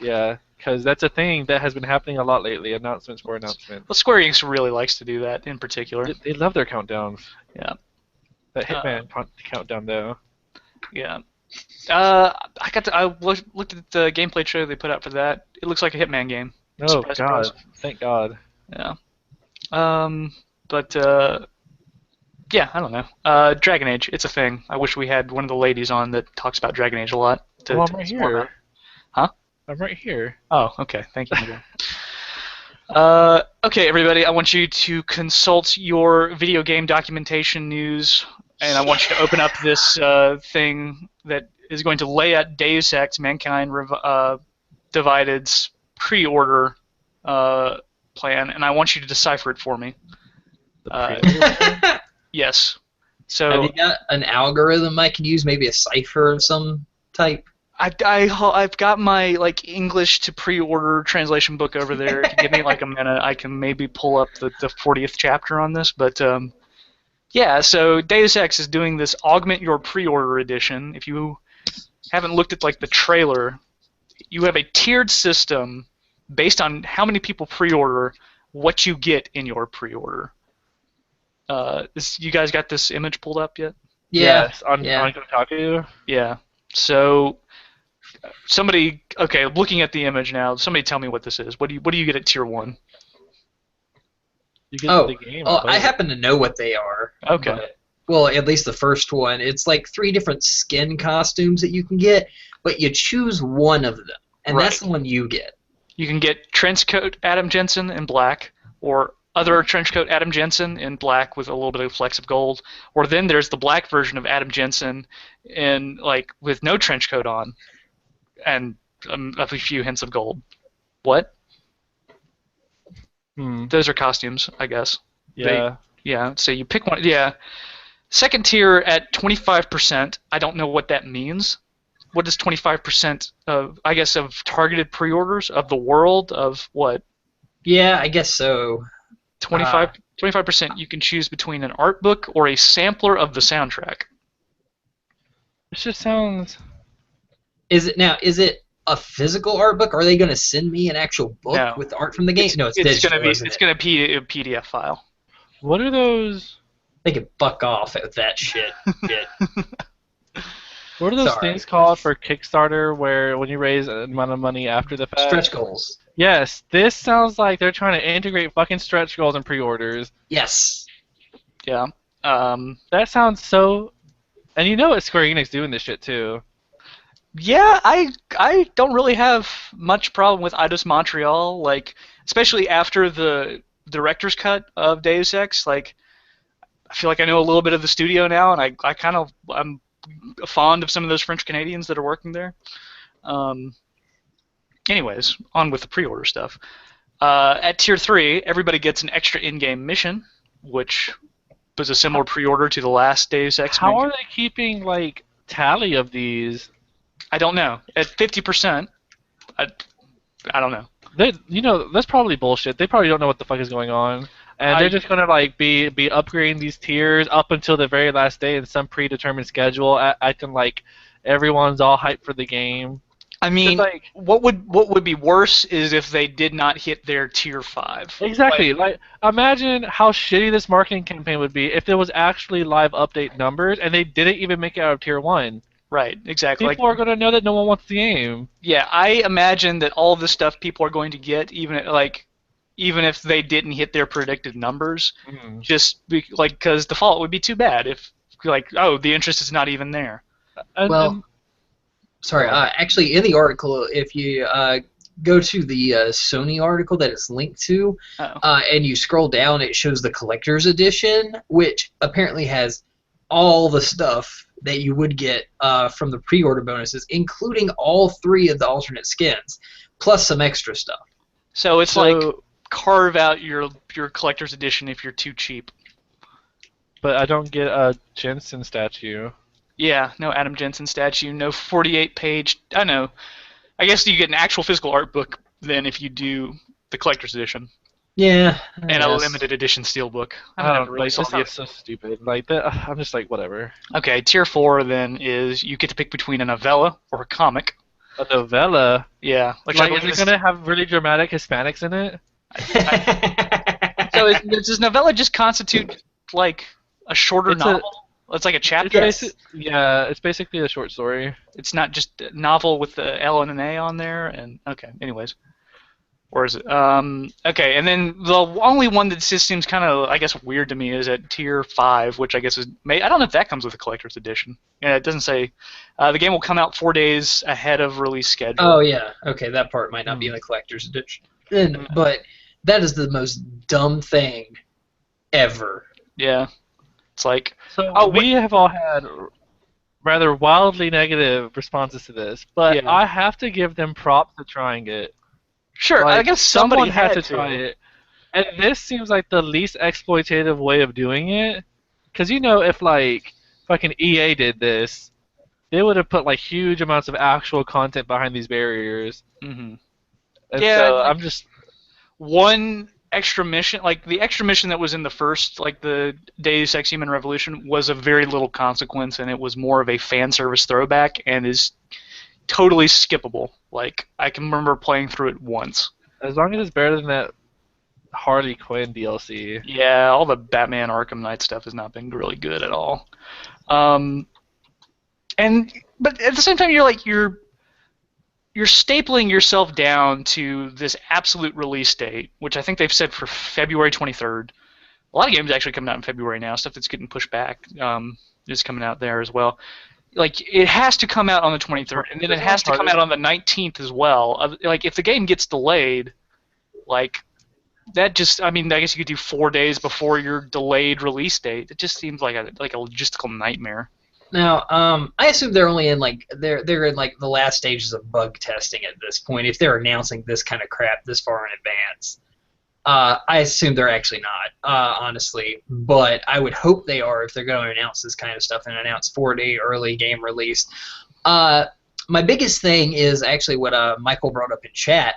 Yeah, because that's a thing that has been happening a lot lately. Announcements for announcements. Well, Square Enix really likes to do that in particular. They love their countdowns. Yeah. That Hitman countdown though. Yeah. I looked at the gameplay trailer they put out for that. It looks like a Hitman game. Oh Surprise, God! surprise. Thank God. Yeah. Yeah, I don't know. Dragon Age, it's a thing. I wish we had one of the ladies on that talks about Dragon Age a lot. Well, I'm right here. Huh? I'm right here. Oh, okay. Thank you. Okay, everybody, I want you to consult your video game documentation news, and I want you to open up this thing that is going to lay out Deus Ex Mankind Divided's pre-order plan, and I want you to decipher it for me. Yes. So have you got an algorithm I can use? Maybe a cipher of some type? I've got my English to pre-order translation book over there. If you give me a minute, I can maybe pull up the 40th chapter on this. But yeah, so Deus Ex is doing this augment your pre-order edition. If you haven't looked at the trailer, you have a tiered system based on how many people pre-order what you get in your pre-order. You guys got this image pulled up yet? Yeah. Yes, on Kotaku. Yeah. So somebody, okay, looking at the image now. Somebody tell me what this is. What do you get at tier 1? You get the game. I happen to know what they are. Okay. Well, at least the first one. It's 3 different skin costumes that you can get, but you choose one of them, and that's the one you get. You can get Trenchcoat Adam Jensen in black, or other Trenchcoat Adam Jensen in black with a little bit of flecks of gold, or then there's the black version of Adam Jensen in with no trenchcoat on, and a few hints of gold. What? Those are costumes, I guess. Yeah. Yeah. So you pick one. Yeah. Second tier at 25%. I don't know what that means. What is 25% of? I guess of targeted pre-orders of the world of what? Yeah, I guess so. 25% you can choose between an art book or a sampler of the soundtrack. This just sounds... Is it a physical art book, or are they going to send me an actual book with art from the game? No, it's digital. It's going to be a PDF file. What are those? They can fuck off with that shit. What are those things called for Kickstarter where when you raise an amount of money after the fact? Stretch goals. Yes, this sounds like they're trying to integrate fucking stretch goals and pre-orders. Yes. Yeah. That sounds so... And you know it's Square Enix doing this shit too. Yeah, I don't really have much problem with Eidos Montreal, especially after the director's cut of Deus Ex. I feel like I know a little bit of the studio now, and I'm fond of some of those French Canadians that are working there. Anyways, on with the pre-order stuff. At tier 3, everybody gets an extra in-game mission, which was a similar pre-order to the last Deus Ex. How are they keeping tally of these? I don't know. At 50%, I don't know. That's probably bullshit. They probably don't know what the fuck is going on, and they're I just gonna like be upgrading these tiers up until the very last day in some predetermined schedule, acting like everyone's all hyped for the game. I Cause mean, like what would be worse is if they did not hit their tier 5. exactly, like imagine how shitty this marketing campaign would be if there was actually live update numbers and they didn't even make it out of tier one. Right, exactly. People are gonna know that no one wants the game. Yeah, I imagine that all the stuff people are going to get, even if they didn't hit their predicted numbers, Mhm. because the fault would be too bad if oh, the interest is not even there. Well, And sorry. Actually, in the article, if you go to the Sony article that it's linked to, Oh, and you scroll down, it shows the collector's edition, which apparently has all the stuff that you would get from the pre-order bonuses, including all 3 of the alternate skins, plus some extra stuff. so it's like so, carve out your collector's edition if you're too cheap. but I don't get a Jensen statue. Yeah, no Adam Jensen statue, no 48-page. I know. I guess you get an actual physical art book then if you do the collector's edition Yeah, I and a guess. limited edition steelbook. I I don't don't have to like release this all is so stupid. Like that, I'm just like whatever. Okay, tier 4 then is you get to pick between a novella or a comic. A novella. Yeah, Like, is it gonna have really dramatic Hispanics in it? So does novella just constitute like a shorter It's novel? It's like a chapter. Yes. Yeah, it's basically a short story. It's not just a novel with the L and an A on there. And okay, anyways, or is it? Okay, and then the only one that just seems kind of, I guess, weird to me is at tier 5, which I guess is I don't know if that comes with a collector's edition. Yeah, it doesn't say. The game will come out 4 days ahead of release schedule. Oh yeah, okay, that part might not be in the collector's edition, but that is the most dumb thing ever. Yeah, it's like So we have all had rather wildly negative responses to this, but Yeah. I have to give them props for trying it. sure. I Like, guess someone somebody had to to try it, and this seems like the least exploitative way of doing it. Because if like fucking EA did this, they would have put like huge amounts of actual content behind these barriers. hmm And Yeah, so like- I'm just One extra mission, like the extra mission that was in the first, like the Deus Ex Human Revolution, was of very little consequence, and it was more of a fan service throwback, and is totally skippable. Like I can remember playing through it once. as long as it's better than that Harley Quinn DLC. Yeah, all the Batman Arkham Knight stuff has not been really good at all. But at the same time, you're stapling yourself down to this absolute release date, which I think they've said for February 23rd. A lot of games actually coming out in February now. Stuff that's getting pushed back is coming out there as well. Like, it has to come out on the 23rd, and then it has to come out on the 19th as well. Like, if the game gets delayed, like, that just, I mean, I guess you could do 4 days before your delayed release date. It just seems like a logistical nightmare. Now, I assume they're only in they're in like the last stages of bug testing at this point. If they're announcing this kind of crap this far in advance, I assume they're actually not, honestly. But I would hope they are if they're going to announce this kind of stuff and announce 4-day early game release. My biggest thing is actually what Michael brought up in chat,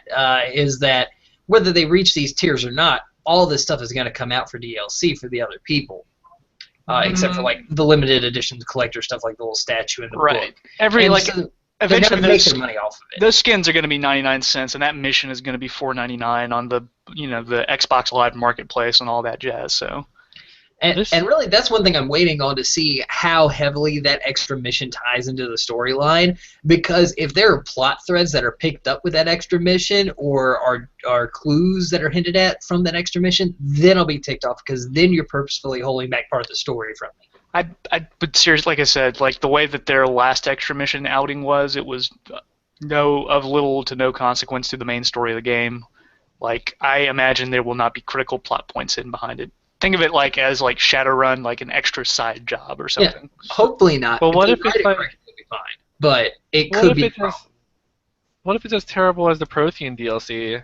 is that whether they reach these tiers or not, all this stuff is going to come out for DLC for the other people. Except for like the limited editions collector stuff, like the little statue in the Right. book. Every And like so they're eventually going to make their money off of it. those skins are going to be 99 cents, and that mission is going to be $4.99 on the the Xbox Live Marketplace and all that jazz. So And really, that's one thing I'm waiting on to see how heavily that extra mission ties into the storyline. Because if there are plot threads that are picked up with that extra mission, or are clues that are hinted at from that extra mission, then I'll be ticked off, because then you're purposefully holding back part of the story from me. but seriously, like I said, like the way that their last extra mission outing was, it was of little to no consequence to the main story of the game. Like, I imagine there will not be critical plot points hidden behind it. Think of it like as like Shadowrun, like an extra side job or something. Hopefully not. But what they if it's write it like- correctly, it'll be fine. But it What could if be it's wrong. what if it's as terrible as the Prothean DLC?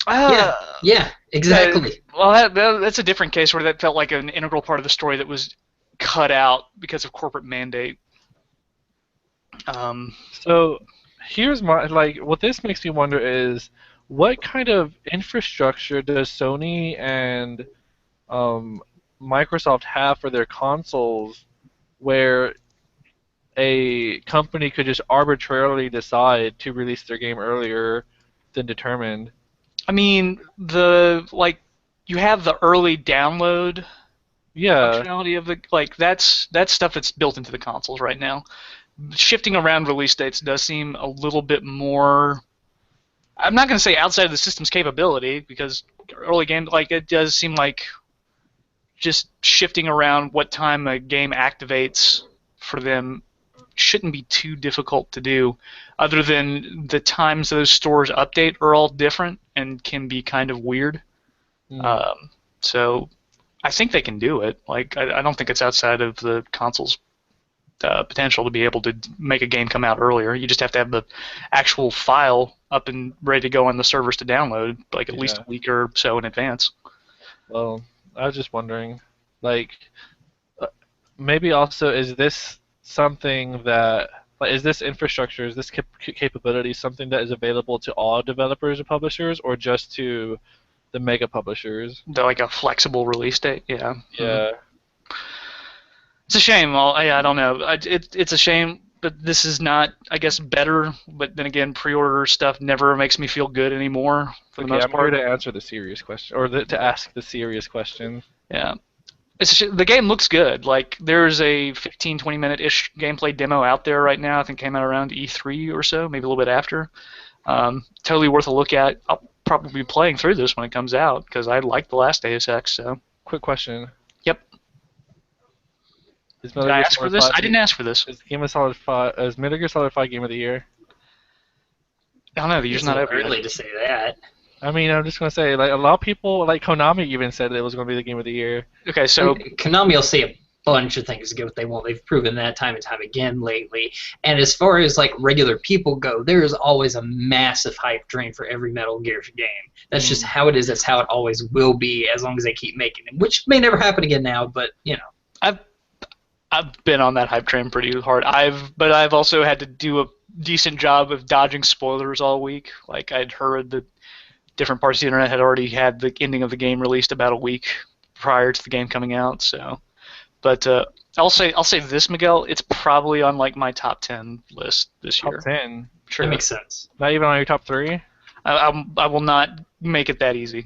Yeah, exactly. Well, that's a different case where that felt like an integral part of the story that was cut out because of corporate mandate. So here's my what this makes me wonder is what kind of infrastructure does Sony and um, Microsoft have for their consoles where a company could just arbitrarily decide to release their game earlier than determined? I mean, you have the early download Yeah. functionality of the that's stuff that's built into the consoles right now. Shifting around release dates does seem a little bit more. I'm not going to say outside of the system's capability because early game it does seem like just shifting around what time a game activates for them shouldn't be too difficult to do, other than the times those stores update are all different and can be kind of weird. So I think they can do it. I don't think it's outside of the console's potential to be able to make a game come out earlier. You just have to have the actual file up and ready to go on the servers to download, at least a week or so in advance. Well, I was just wondering, like, maybe also is this something that, is this infrastructure, is this capability something that is available to all developers and publishers, or just to the mega publishers? They're like a flexible release date, yeah. Yeah. It's a shame. I don't know. It's a shame, but this is not, I guess, better. But then again, pre-order stuff never makes me feel good anymore. For the most I'm part. here to answer the serious question, or to ask the serious question. Yeah. The game looks good. There's a 15, 20-minute-ish gameplay demo out there right now. I think it came out around E3 or so, maybe a little bit after. Totally worth a look at. I'll probably be playing through this when it comes out because I like the last Deus Ex. So. Quick question. Yep. Did I ask for this? I didn't ask for this. Is Metal Gear Solid 5 Game of the Year? I don't know. The year's not over early yet. to say that. I mean, I'm just gonna say, a lot of people, Konami even said it was gonna be the Game of the Year. Okay, so Konami will say a bunch of things to get what they want. They've proven that time and time again lately. And as far as regular people go, there is always a massive hype train for every Metal Gear game. That's just how it is. That's how it always will be, as long as they keep making them, which may never happen again now. But I've been on that hype train pretty hard. But I've also had to do a decent job of dodging spoilers all week. I'd heard that different parts of the internet had already had the ending of the game released about a week prior to the game coming out. So, but I'll say this, Miguel. It's probably on my top 10 list this year. Top 10. Sure. That makes sense. Not even on your top 3. I will not make it that easy.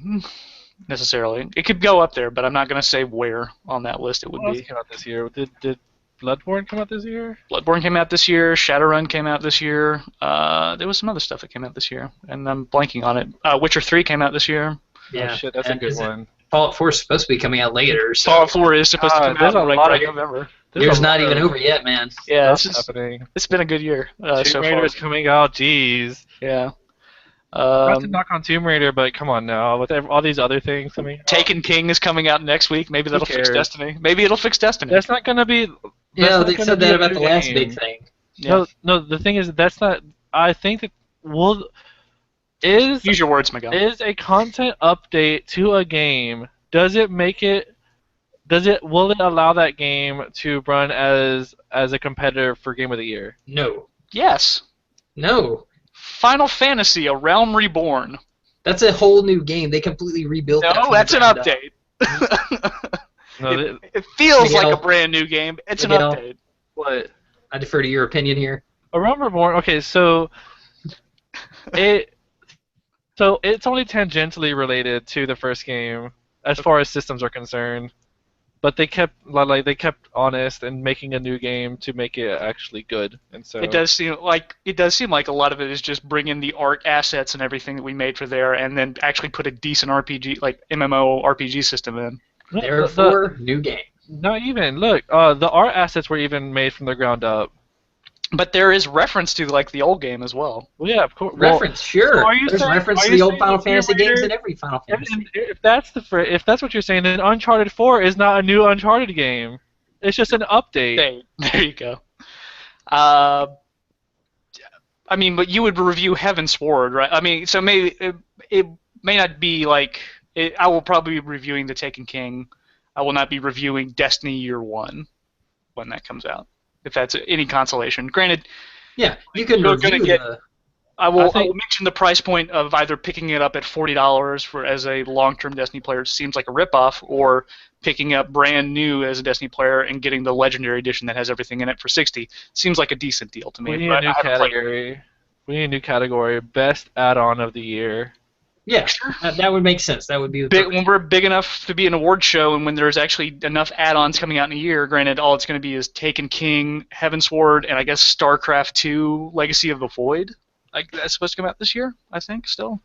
Necessarily. It could go up there, but I'm not going to say where on that list it would What be. else came out this year? Did Bloodborne come out this year? Bloodborne came out this year. Shadowrun came out this year. There was some other stuff that came out this year, and I'm blanking on it. Witcher 3 came out this year. Yeah. Oh, shit, that's a good one. Fallout 4 is supposed to be coming out later. So Fallout 4 is supposed to come there's out a lot of November. Year's not even over yet, man. Yeah, happening. It's been a good year Tomb so Raider far. is coming out. Jeez. Yeah. Not to knock on Tomb Raider, but come on now, with all these other things coming out. Taken King is coming out next week. Maybe that'll fix Destiny. Maybe it'll fix Destiny. That's not gonna be. Yeah, they said that about the last big thing. Yeah. No. The thing is, that's not. I think that use your words, Miguel. Is a content update to a game? Does it make it? Will it allow that game to run as a competitor for Game of the Year? No. Yes. No. Final Fantasy: A Realm Reborn. That's a whole new game. They completely rebuilt that. No, that's an update. It feels like a brand new game. It's an update. What? I defer to your opinion here. A Realm Reborn. Okay, so it's only tangentially related to the first game as far as systems are concerned. But they kept honest and making a new game to make it actually good, and so it does seem like a lot of it is just bring in the art assets and everything that we made for there, and then actually put a decent RPG MMO RPG system in. Therefore, new game. Not even. Look, the art assets were even made from the ground up. But there is reference to the old game as well. Well, yeah, of course. Reference, sure. There's reference to the old Final Fantasy games in every Final Fantasy. If that's what you're saying, then Uncharted 4 is not a new Uncharted game. It's just an update. There you go. I mean, but you would review Heaven's Sword, right? I mean, so maybe it may not be I will probably be reviewing The Taken King. I will not be reviewing Destiny Year 1 when that comes out. If that's any consolation. Granted, yeah, you can you're review going to get I will think mention the price point of either picking it up at $40 for as a long-term Destiny player seems like a ripoff, or picking up brand new as a Destiny player and getting the Legendary Edition that has everything in it for $60 seems like a decent deal to me. we need a But I new haven't played it. category. We need a new category. Best add-on of the year. Yeah, Sure. that would make sense. That would be the Big, perfect. when we're big enough to be an award show, and when there's actually enough add-ons coming out in a year, granted, all it's going to be is Taken King, Heavensward, and I guess StarCraft 2: Legacy of the Void. Like that's supposed to come out this year, I think. Still,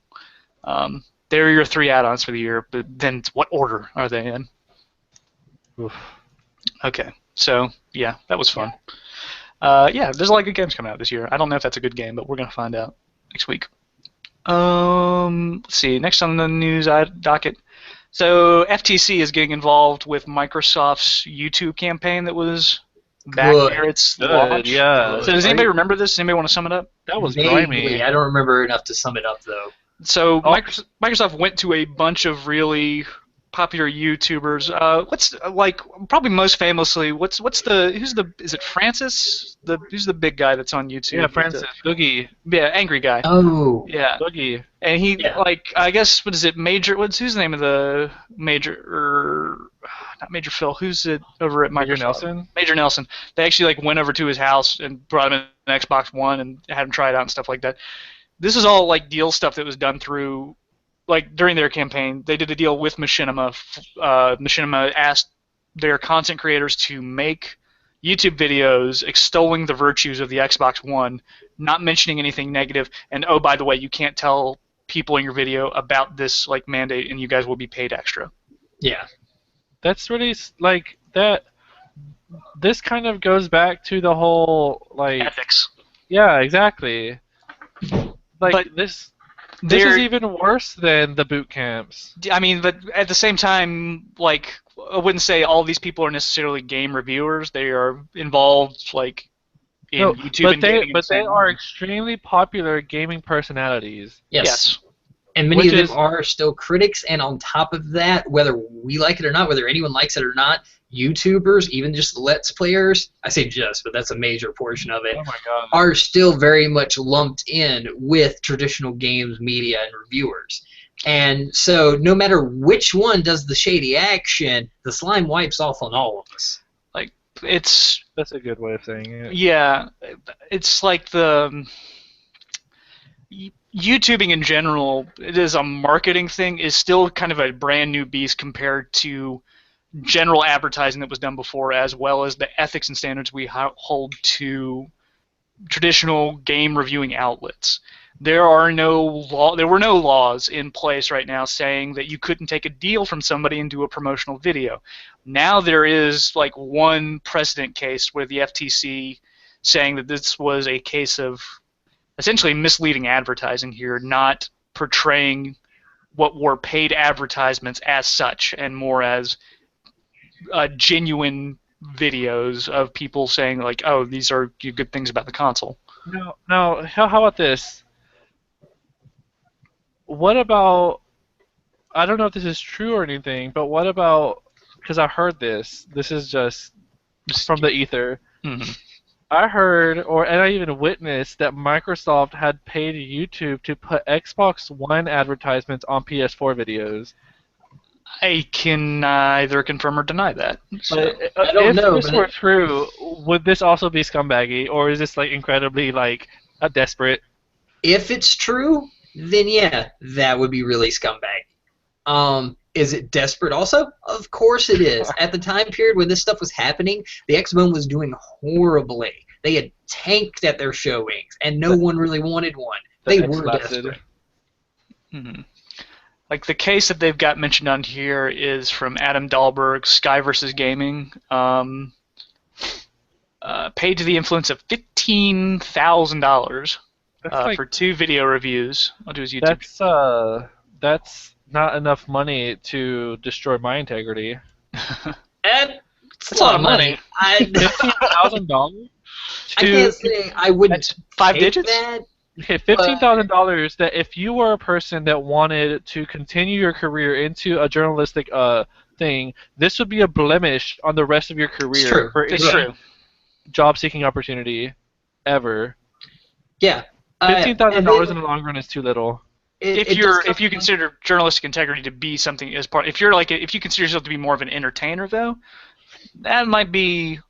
they're your 3 add-ons for the year. But then, what order are they in? Oof. Okay, so yeah, that was fun. Yeah, there's a lot of good games coming out this year. I don't know if that's a good game, but we're gonna find out next week. Let's see. Next on the news docket. So FTC is getting involved with Microsoft's YouTube campaign that was back Good. near its Good, launch. yeah. So does anybody remember this? Does anybody want to sum it up? That was Vaguely, grimy. I don't remember enough to sum it up though. So Oh. Microsoft went to a bunch of really popular YouTubers. What's like probably most famously? Who's the is it Francis? Who's the big guy that's on YouTube? Yeah, Francis. Boogie. Yeah, angry guy. Oh, Yeah. Boogie. And he Yeah. like I guess what is it? Who's the name of the not Major Phil? Who's it over at Microsoft? Major Nelson. Major Nelson. They actually like went over to his house and brought him an Xbox One and had him try it out and stuff like that. This is all like deal stuff that was done through like during their campaign. They did a deal with Machinima. Machinima asked their content creators to make YouTube videos extolling the virtues of the Xbox One, not mentioning anything negative, and oh, by the way, you can't tell people in your video about this like mandate, and you guys will be paid extra. yeah. That's really like that. This kind of goes back to the whole like. Ethics. Yeah, exactly. Like But this is They're, even worse than the boot camps. I mean, but at the same time, like I wouldn't say all these people are necessarily game reviewers. They are involved like in No, YouTube but and they gaming. but they are extremely popular gaming personalities. Yes. And many Which of them is- are still critics, and on top of that, whether we like it or not, whether anyone likes it or not, YouTubers, even just Let's Players, I say just, but that's a major portion of it, Oh my god. are still very much lumped in with traditional games, media, and reviewers. And so no matter which one does the shady action, the slime wipes off on all of us. It's That's a good way of saying it. yeah, it's like the YouTubing in general. It is a marketing thing. Is still kind of a brand new beast compared to general advertising that was done before, as well as the ethics and standards we hold to traditional game reviewing outlets. There were no laws in place right now saying that you couldn't take a deal from somebody and do a promotional video. Now there is like one precedent case where the FTC saying that this was a case of essentially misleading advertising here, not portraying what were paid advertisements as such, and more as genuine videos of people saying like, "Oh, these are good things about the console." Now, how about this? What about? I don't know if this is true or anything, but what about? Because I heard this. This is just from the ether. Mhm. I heard, and I even witnessed that Microsoft had paid YouTube to put Xbox One advertisements on PS4 videos. I can neither confirm or deny that. So, But I don't if know, this but were true, would this also be scumbaggy, or is this like incredibly like desperate? If it's true, then yeah, that would be really scumbag. Is it desperate also? Of course it is. At the time period when this stuff was happening, the X-Bone was doing horribly. They had tanked at their showings, and no one really wanted one. They The were X-Blasted. desperate. mhm. Like the case that they've got mentioned on here is from Adam Dahlberg, Sky vs. Gaming. Paid to the influence of $15,000 That's like for 2 video reviews. I'll do his YouTube. that's not enough money to destroy my integrity. And That's a lot of money. $15,000. I can't say I wouldn't That's 5 take digits. that. Okay, $15,000. That if you were a person that wanted to continue your career into a journalistic thing, this would be a blemish on the rest of your career true. for It's any true. job-seeking opportunity ever. Yeah, And $15,000 then in the long run is too little. If you consider journalistic integrity to be something as part, if you consider yourself to be more of an entertainer though, that might be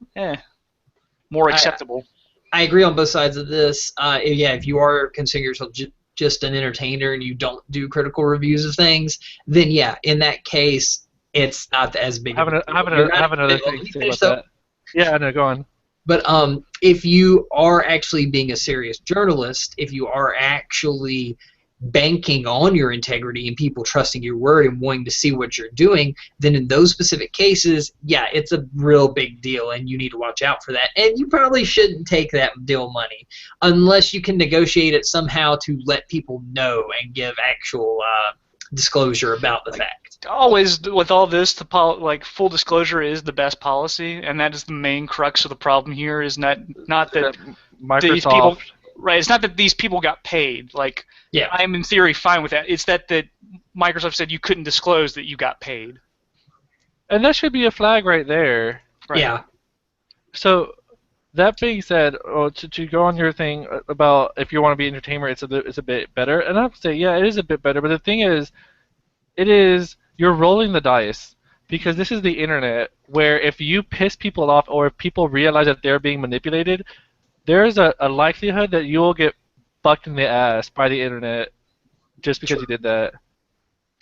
more acceptable. I agree on both sides of this. Yeah, if you are considering yourself just an entertainer and you don't do critical reviews of things, then yeah, in that case, it's not as big. I have another thing to say about that. Yeah, no, go on. But if you are actually being a serious journalist, if you are actually banking on your integrity and people trusting your word and wanting to see what you're doing, then in those specific cases, yeah, it's a real big deal and you need to watch out for that. And you probably shouldn't take that deal money unless you can negotiate it somehow to let people know and give actual disclosure about the fact. Always with all this, full disclosure is the best policy, and that is the main crux of the problem here. Is not that Microsoft. These people, right? It's not that these people got paid. Yeah. I'm in theory fine with that. It's that Microsoft said you couldn't disclose that you got paid. And that should be a flag right there. Right. Yeah. So, that being said, to go on your thing about if you want to be an entertainer, it's a bit better. And I have to say, yeah, it is a bit better. But the thing is, you're rolling the dice. Because this is the internet, where if you piss people off or if people realize that they're being manipulated, there's a likelihood that you will get fucked in the ass by the internet just because you did that.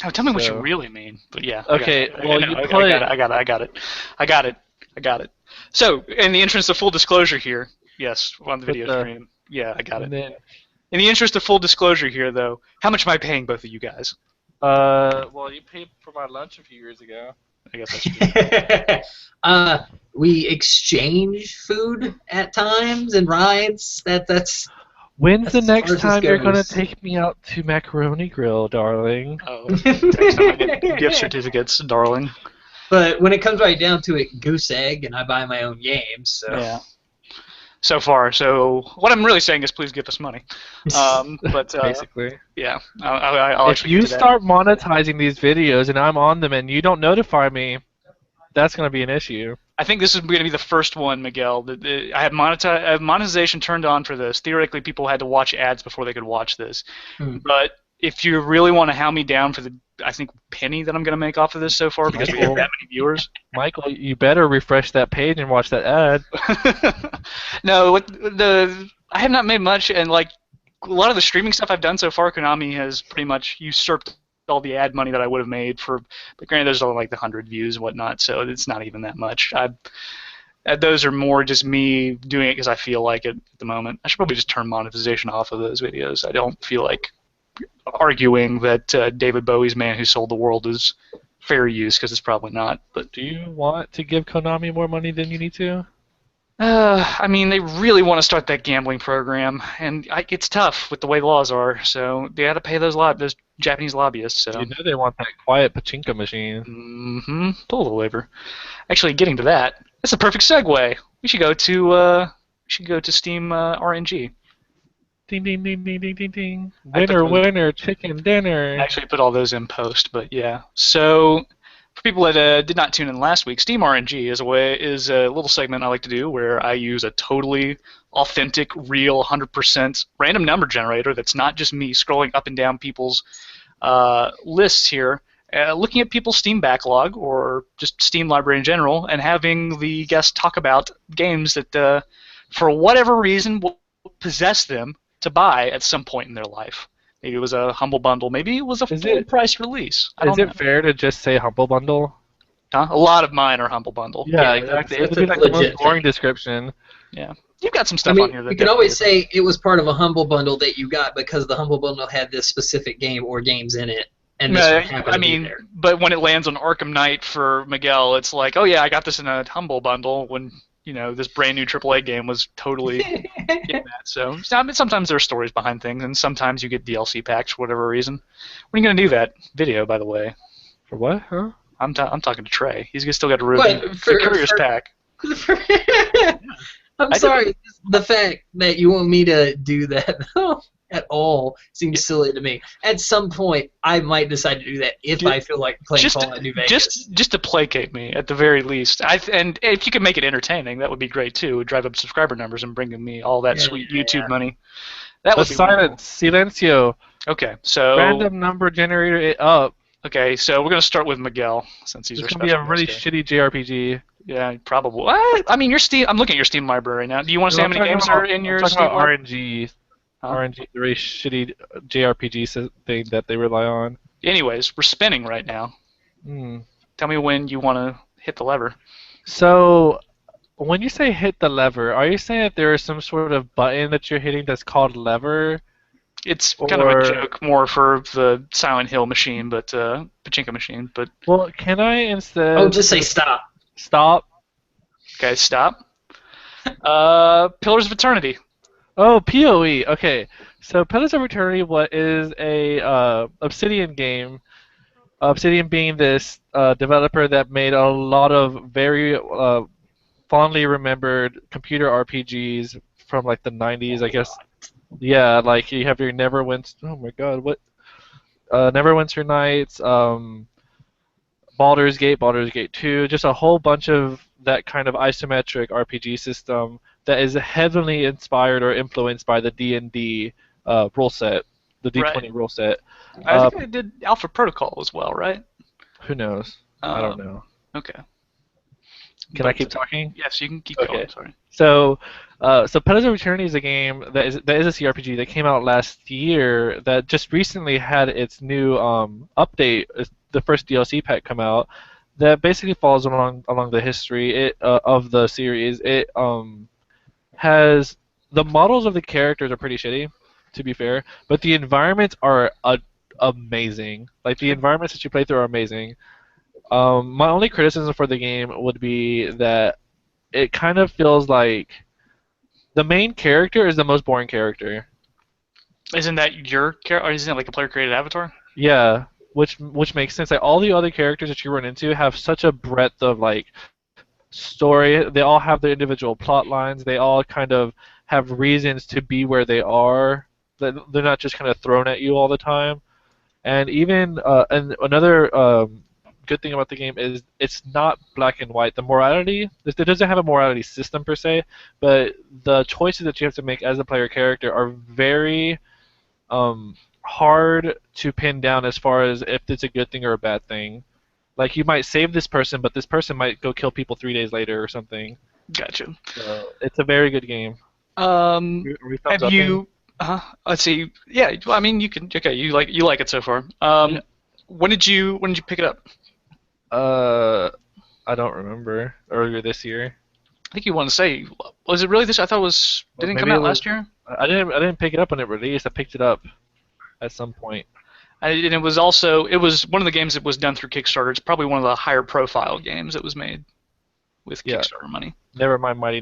Oh, tell me what you really mean. But yeah. Okay. I got it. So, in the interest of full disclosure here, yes, on the video stream. Yeah, I got it. In the interest of full disclosure here, though, how much am I paying both of you guys? Well, you paid for my lunch a few years ago. I guess that's true. We exchange food at times and rides. That's. When's the next time you're gonna take me out to Macaroni Grill, darling? Oh, next time I get gift certificates, darling. But when it comes right down to it, goose egg, and I buy my own games. So. Yeah. So far, so what I'm really saying is, please give us money. But basically, yeah, I'll if you start monetizing these videos and I'm on them and you don't notify me, that's going to be an issue. I think this is going to be the first one, Miguel. I have monetization turned on for this. Theoretically, people had to watch ads before they could watch this. But if you really want to hound me down for the, I think, penny that I'm going to make off of this so far because we have that many viewers. Michael, you better refresh that page and watch that ad. No, I have not made much, and a lot of the streaming stuff I've done so far, Konami has pretty much usurped all the ad money that I would have made for. But granted, there's only the 100 views and whatnot, so it's not even that much. Those are more just me doing it because I feel like it at the moment. I should probably just turn monetization off of those videos. I don't feel like arguing that David Bowie's Man Who Sold the World is fair use because it's probably not. But do you want to give Konami more money than you need to? I mean, they really want to start that gambling program, and it's tough with the way laws are. So they got to pay those Japanese lobbyists. So you know they want that quiet pachinko machine. Mm-hmm. Pull the lever. Actually, getting to that, that's a perfect segue. We should go to Steam RNG. Ding ding ding ding ding ding ding. Winner, chicken dinner. I actually put all those in post, but yeah. So for people that did not tune in last week, Steam RNG is a little segment I like to do where I use a totally authentic, real, 100% random number generator that's not just me scrolling up and down people's lists here, looking at people's Steam backlog or just Steam library in general, and having the guests talk about games that, for whatever reason, will possess them to buy at some point in their life. Maybe it was a Humble Bundle. Maybe it was a full-price release. Is it fair to just say Humble Bundle? Huh? A lot of mine are Humble Bundle. Yeah, exactly. It would be like the most boring description. Yeah. You've got some stuff on here. You can always say it was part of a Humble Bundle that you got because the Humble Bundle had this specific game or games in it. And this happened to be there. But when it lands on Arkham Knight for Miguel, it's like, oh yeah, I got this in a Humble Bundle when this brand new AAA game was totally getting that. So sometimes there are stories behind things, and sometimes you get DLC packs for whatever reason. When are you going to do that video, by the way? For what? Huh? I'm talking to Trey. He's still got to review the Courier's pack. I'm sorry. The fact that you want me to do that at all seems silly to me. At some point, I might decide to do that if I feel like playing Fallout New Vegas. Just to placate me, at the very least. And if you can make it entertaining, that would be great too. It would drive up subscriber numbers and bring me all that sweet YouTube money. That A would be wonderful. silent silencio. Okay, so Random number generator it up. we're gonna start with Miguel since he's It's our gonna be a special really guest here. shitty JRPG. Yeah, probably. What? I mean, your Steam. I'm looking at your Steam library now. Do you want to No, say how many games are in I'm your talking Steam about library? RNG. Huh? RNG, the really shitty JRPG thing that they rely on. Anyways, we're spinning right now. Hmm. Tell me when you want to hit the lever. So, when you say hit the lever, are you saying that there is some sort of button that you're hitting that's called lever? It's kind of a Or, joke more for the Silent Hill machine, but pachinko machine. But well, can I Oh, instead just say stop. stop? okay, stop. Pillars of Eternity. Oh, PoE. Okay. So, Pillars of Eternity, what is a Obsidian game? Obsidian being this developer that made a lot of very fondly remembered computer RPGs from like the 90s, I guess. Yeah, like you have your Neverwinter. Oh my God, what? Neverwinter Nights, Baldur's Gate 2, just a whole bunch of that kind of isometric RPG system that is heavily inspired or influenced by the D&D rule set, the Right. D20 rule set. I think they did Alpha Protocol as well, right? Who knows? I don't Um, know. okay. Can I But keep talking? yes, you can keep Okay. going. Sorry. So, Pillars of Eternity is a game that is a CRPG that came out last year that just recently had its new update, the first DLC pack come out that basically follows along the history of the series. It has the models of the characters are pretty shitty, to be fair, but the environments are amazing. Like the environments that you play through are amazing. My only criticism for the game would be that it kind of feels like the main character is the most boring character. Isn't that your character? Or isn't it like a player created avatar? Yeah, which makes sense. Like all the other characters that you run into have such a breadth of like story. They all have their individual plot lines. They all kind of have reasons to be where they are. They're not just kind of thrown at you all the time. And even and another good thing about the game is it's not black and white. The morality, it doesn't have a morality system per se, but the choices that you have to make as a player character are very hard to pin down as far as if it's a good thing or a bad thing. Like you might save this person, but this person might go kill people 3 days later or something. Gotcha. So it's a very good game. Are we thumbs Have upping? you? Let's see. Yeah. Well, I mean, you can. Okay. You like it so far. Yeah. When did you pick it up? Uh, I don't remember. Earlier this year. I think you want to say. Was it really this? I thought it was. Well, Didn't it come maybe it out was. last year? I didn't pick it up when it released. I picked it up at some point. And it was also. It was one of the games that was done through Kickstarter. It's probably one of the higher profile games that was made with Yeah. Kickstarter money. Never mind Mighty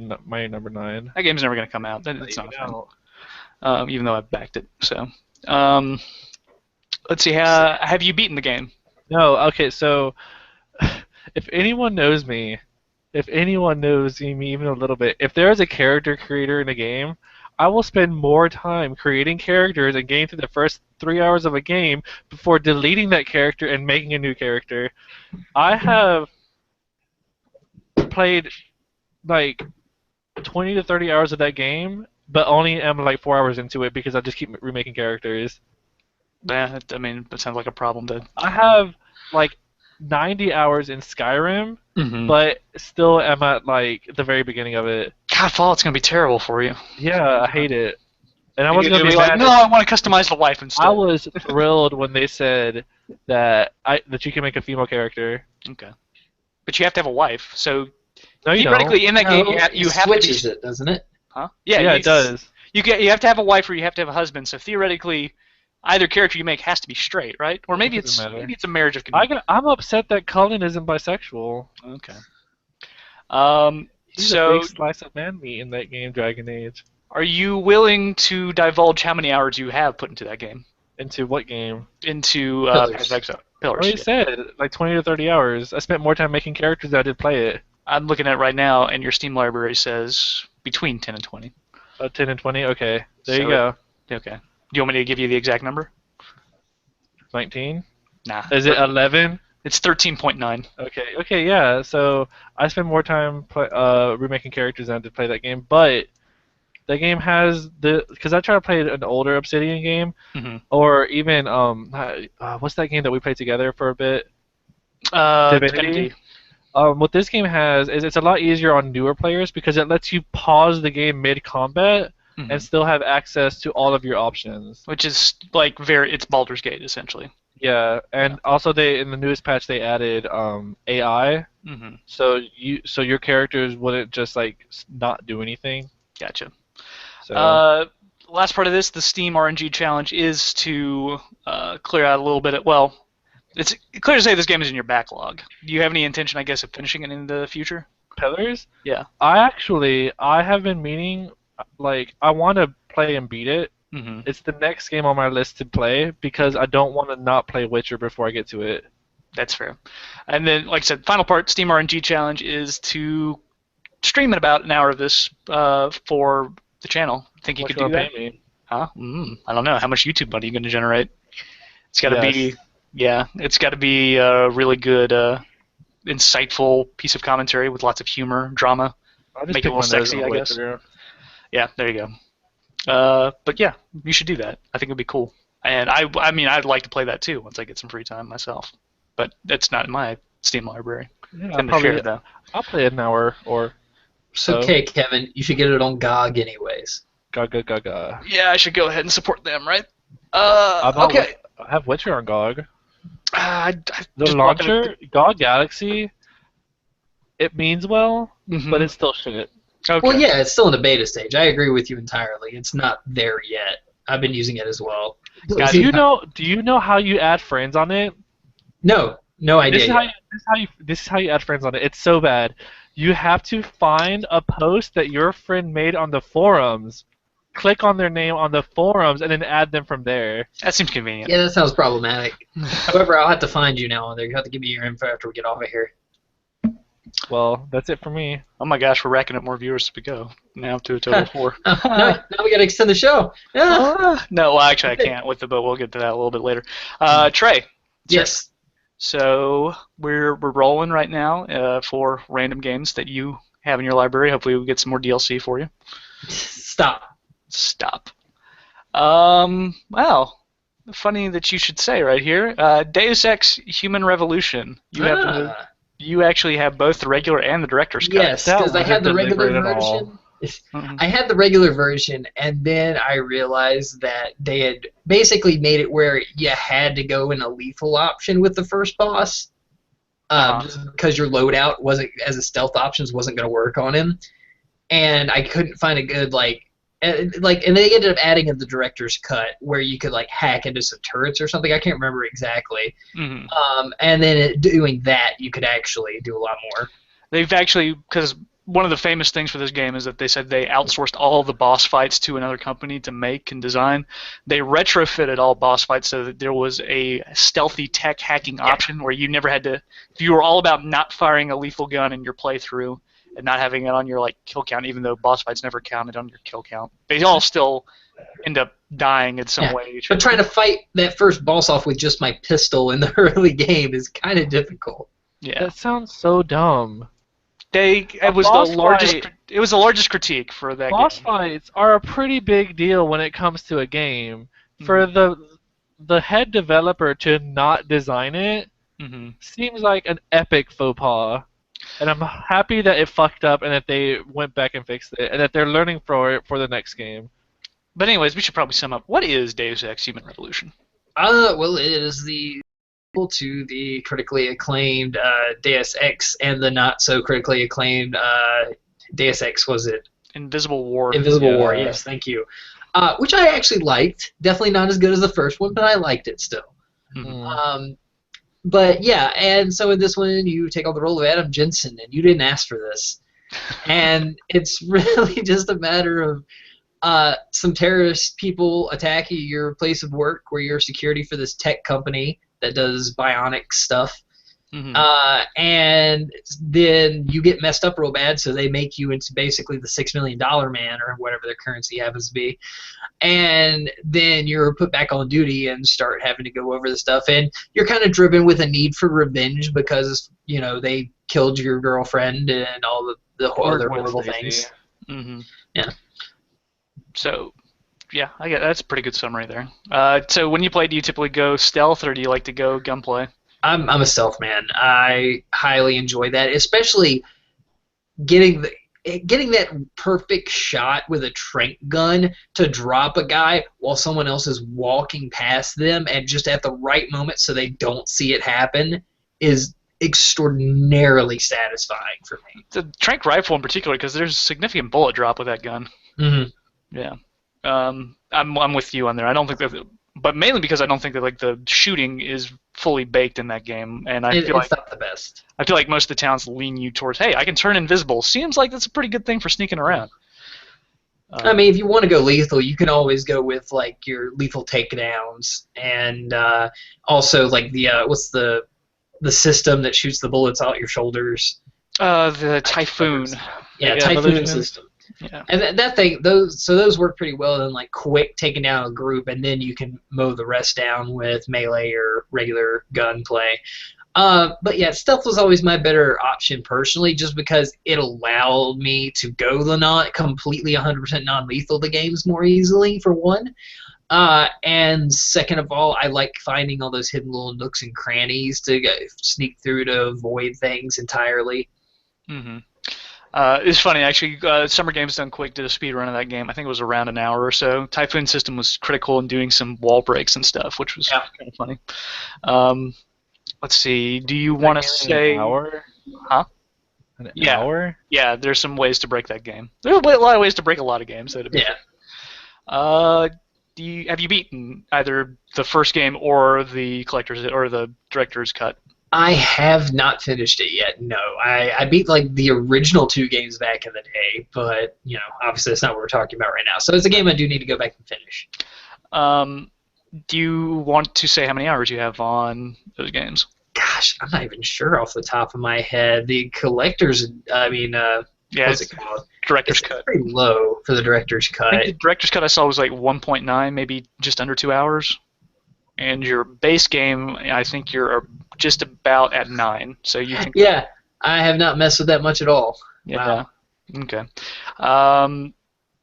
Number Nine. That game's never going to come out. Not It's not even a thing. out. Even though I've backed it. So, um, let's see. Have you beaten the game? No. Okay. So, if anyone knows me, if anyone knows me even a little bit, if there is a character creator in a game, I will spend more time creating characters and getting through the first 3 hours of a game before deleting that character and making a new character. I have played like 20 to 30 hours of that game, but only am like 4 hours into it because I just keep remaking characters. Yeah, I mean, that sounds like a problem to. I have like 90 hours in Skyrim, Mm-hmm. but still am at like the very beginning of it. God, Fallout's gonna be terrible for you. Yeah, I hate it. And I You're wasn't gonna gonna be be like, mad. no, I want to customize the wife instead. I was thrilled when they said that you can make a female character. Okay, but you have to have a wife. So No, you don't. theoretically, in that game, No, you it have to be. switches it, doesn't it? Huh? Yeah, it does. You have to have a wife or you have to have a husband. So theoretically, either character you make has to be straight, right? Or maybe It doesn't it's matter. maybe it's a marriage of convenience. I'm upset that Cullen isn't bisexual. Okay. He's a So big slice of man meat in that game, Dragon Age. are you willing to divulge how many hours you have put into that game? Into what game? Into Pillars. Pillars. I already Yeah. said like 20 to 30 hours. I spent more time making characters than I did play it. I'm looking at it right now, and your Steam library says between 10 and 20. 10 and 20. Okay, there So you go. Okay. Do you want me to give you the exact number? 19. Nah. Is it 11? It's 13.9. Okay, yeah. So I spend more time remaking characters than I did play that game, but The game has because I try to play an older Obsidian game, Mm-hmm. or even what's that game that we played together for a bit? Divinity. Divinity. What this game has is it's a lot easier on newer players because it lets you pause the game mid combat Mm-hmm. and still have access to all of your options. Which is like it's Baldur's Gate essentially. Yeah, and also they in the newest patch they added AI, Mm-hmm. so your characters wouldn't just like not do anything. Gotcha. So Last part of this, the Steam RNG challenge is to clear out a little bit. It's clear to say this game is in your backlog. Do you have any intention, I guess, of finishing it in the future? Pillars. Yeah. I have been meaning, like, I want to play and beat it. Mm-hmm. It's the next game on my list to play because I don't want to not play Witcher before I get to it. That's fair. And then, like I said, final part, Steam RNG challenge is to stream in about an hour of this for the channel. Think you What could you do wanna that? pay me? Huh? I don't know. How much YouTube money are you going to generate? It's got to be, it's got to be a really good, insightful piece of commentary with lots of humor, drama. I'll just Make it a pick little my nose sexy, on the I way guess. through. Yeah, there you go. But yeah, you should do that. I think it'd be cool. And I mean, I'd like to play that too once I get some free time myself. But that's not in my Steam library. Yeah, Tend to share it, though. I'll play an hour or so. Okay, Kevin, you should get it on GOG anyways. Gaga. Yeah, I should go ahead and support them, right? Okay. I have Witcher on GOG. I The just launcher, GOG Galaxy, it means well, Mhm. but it's still shit. Okay. Well, yeah, it's still in the beta stage. I agree with you entirely. It's not there yet. I've been using it as well. Do you know how you add friends on it? No idea. This is how you add friends on it. It's so bad. You have to find a post that your friend made on the forums, click on their name on the forums, and then add them from there. That seems convenient. Yeah, that sounds problematic. However, I'll have to find you now on there. You have to give me your info after we get off of here. Well, that's it for me. Oh my gosh, we're racking up more viewers as we go. Now to a total of 4. Now we got to extend the show. No, well, actually I can't with but we'll get to that a little bit later. Trey. Yes. So we're rolling right now for random games that you have in your library. Hopefully we'll get some more DLC for you. Stop. Well, funny that you should say right here. Deus Ex Human Revolution. You actually have both the regular and the director's cut. Yes, because I had the regular version. I had the regular version, and then I realized that they had basically made it where you had to go in a lethal option with the first boss, just because your loadout wasn't as a stealth options wasn't going to work on him, and I couldn't find a good and they ended up adding in the director's cut where you could hack into some turrets or something. I can't remember exactly. Mm-hmm. And then doing that, you could actually do a lot more. They've actually, because one of the famous things for this game is that they said they outsourced all the boss fights to another company to make and design. They retrofitted all boss fights so that there was a stealthy tech hacking option where you never had to, if you were all about not firing a lethal gun in your playthrough and not having it on your kill count, even though boss fights never counted on your kill count, they all still end up dying in some way. But trying to fight that first boss off with just my pistol in the early game is kind of difficult. Yeah, that sounds so dumb. It was the largest critique for that boss game. Fights are a pretty big deal when it comes to a game. Mm-hmm. For the head developer to not design it seems like an epic faux pas. And I'm happy that it fucked up and that they went back and fixed it and that they're learning for it for the next game. But anyways, we should probably sum up. What is Deus Ex Human Revolution? Well, it is the sequel to the critically acclaimed Deus Ex and the not so critically acclaimed Deus Ex, was it? Invisible War. Invisible War, yes, thank you. Which I actually liked. Definitely not as good as the first one, but I liked it still. Mm-hmm. But yeah, and so in this one, you take on the role of Adam Jensen, and you didn't ask for this. And it's really just a matter of some terrorist people attacking your place of work where you're security for this tech company that does bionic stuff. Mm-hmm. And then you get messed up real bad, so they make you into basically the $6 million man or whatever their currency happens to be. And then you're put back on duty and start having to go over the stuff. And you're kind of driven with a need for revenge because, they killed your girlfriend and all the other horrible things. Mm-hmm. Yeah. So yeah, I get that's a pretty good summary there. So when you play, do you typically go stealth or do you like to go gunplay? I'm a stealth man. I highly enjoy that, especially getting the getting that perfect shot with a trank gun to drop a guy while someone else is walking past them and just at the right moment so they don't see it happen is extraordinarily satisfying for me. The trank rifle in particular, because there's significant bullet drop with that gun. Mm-hmm. Yeah. I'm with you on there. I don't think that, but mainly because I don't think that like the shooting is fully baked in that game, and I feel It's like not the best. most of the towns lean you towards, hey, I can turn invisible. Seems like that's a pretty good thing for sneaking around. I mean, if you want to go lethal, you can always go with like your lethal takedowns, and also like the what's the system that shoots the bullets out your shoulders. The Typhoon. Yeah, Yeah, Typhoon system. Yeah. And that thing, those work pretty well in like quick taking down a group, and then you can mow the rest down with melee or regular gunplay. But yeah, stealth was always my better option personally, just because it allowed me to go the not completely 100% non-lethal the games more easily, for one. And second of all, I like finding all those hidden little nooks and crannies to sneak through to avoid things entirely. Mm-hmm. It's funny, actually. Summer Games Done Quick did a speed run of that game. I think it was around an hour or so. Typhoon system was critical in doing some wall breaks and stuff, which was kind of funny. Let's see. Do you want to say an hour? Huh? An Yeah. hour? Yeah, there's some ways to break that game. There's a lot of ways to break a lot of games. So to be Yeah. fair. Have you beaten either the first game or the collector's or the director's cut? I have not finished it yet. No, I beat like the original two games back in the day, but you know, obviously that's not what we're talking about right now. So it's a game I do need to go back and finish. Do you want to say how many hours you have on those games? Gosh, I'm not even sure off the top of my head. The collectors, I mean, Yeah, what's it's it called? director's It's cut. pretty low for the director's I think cut. the director's cut I saw was like 1.9, maybe just under 2 hours. And your base game, I think you're just about at 9. So you can. Yeah, I have not messed with that much at all. Yeah. Wow. Okay.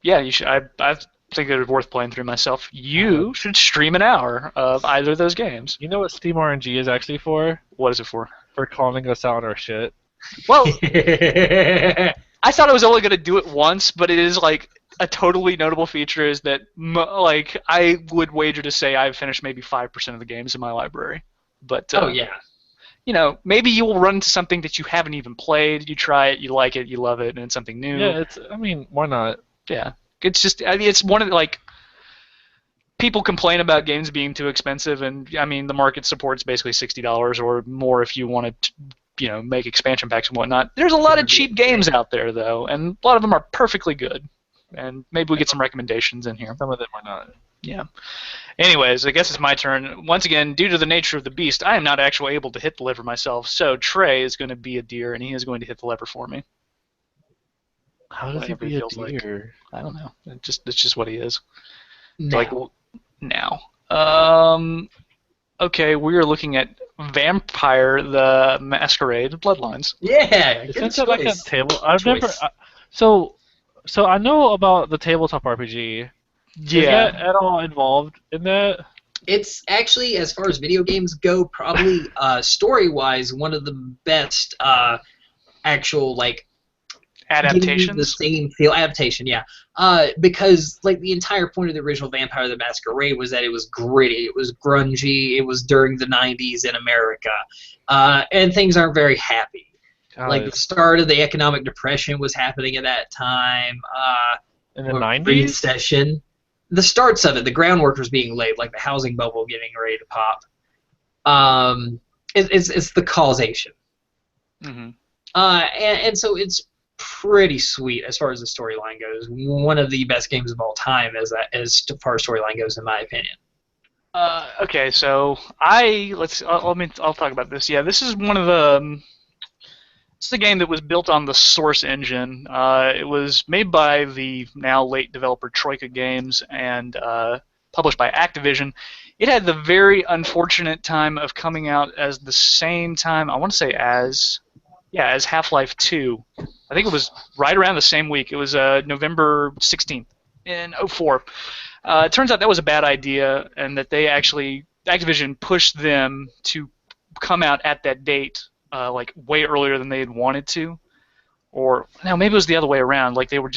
Yeah, you should. I think it would be worth playing through myself. You should stream an hour of either of those games. You know what Steam RNG is actually for? What is it for? For calling us out on our shit. Well, I thought I was only going to do it once, but it is like a totally notable feature is that like I would wager to say I've finished maybe 5% of the games in my library. But Oh yeah. you know, maybe you will run into something that you haven't even played. You try it, you like it, you love it, and it's something new. Yeah, I mean, why not? Yeah. It's just, I mean, it's one of the, like, people complain about games being too expensive, and I mean, the market supports basically $60 or more if you want to, you know, make expansion packs and whatnot. There's a lot of cheap games out there, though, and a lot of them are perfectly good. And maybe we get some recommendations in here. Some of them are not. Yeah. Anyways, I guess it's my turn. Once again, due to the nature of the beast, I am not actually able to hit the lever myself, so Trey is going to be a deer, and he is going to hit the lever for me. How does he Whatever be it a feels like. deer? I don't know. It's just what he is. Now. Like now. Okay, we are looking at Vampire the Masquerade Bloodlines. Yeah, good Isn't that like a choice. table? I've Choice. never. So I know about the tabletop RPG. Is that at all involved in that? It's actually, as far as video games go, probably story-wise one of the best actual like giving you the Adaptations. same feel adaptation. Yeah, because like the entire point of the original Vampire the Masquerade was that it was gritty, it was grungy, it was during the '90s in America, and things aren't very happy. Like the start of the economic depression was happening at that time. In the Or 90s? Recession. The starts of it, the groundwork was being laid, like the housing bubble getting ready to pop. It's the causation. Mm-hmm. And so it's pretty sweet as far as the storyline goes. One of the best games of all time as far as storyline goes, in my opinion. Okay, so I'll talk about this. Yeah, this is one of the. It's a game that was built on the Source engine. It was made by the now late developer Troika Games and published by Activision. It had the very unfortunate time of coming out as the same time, I want to say as Half-Life 2. I think it was right around the same week. It was November 16th. in '04. It turns out that was a bad idea, and that they actually Activision pushed them to come out at that date, like way earlier than they had wanted to, or no, maybe it was the other way around. Like they were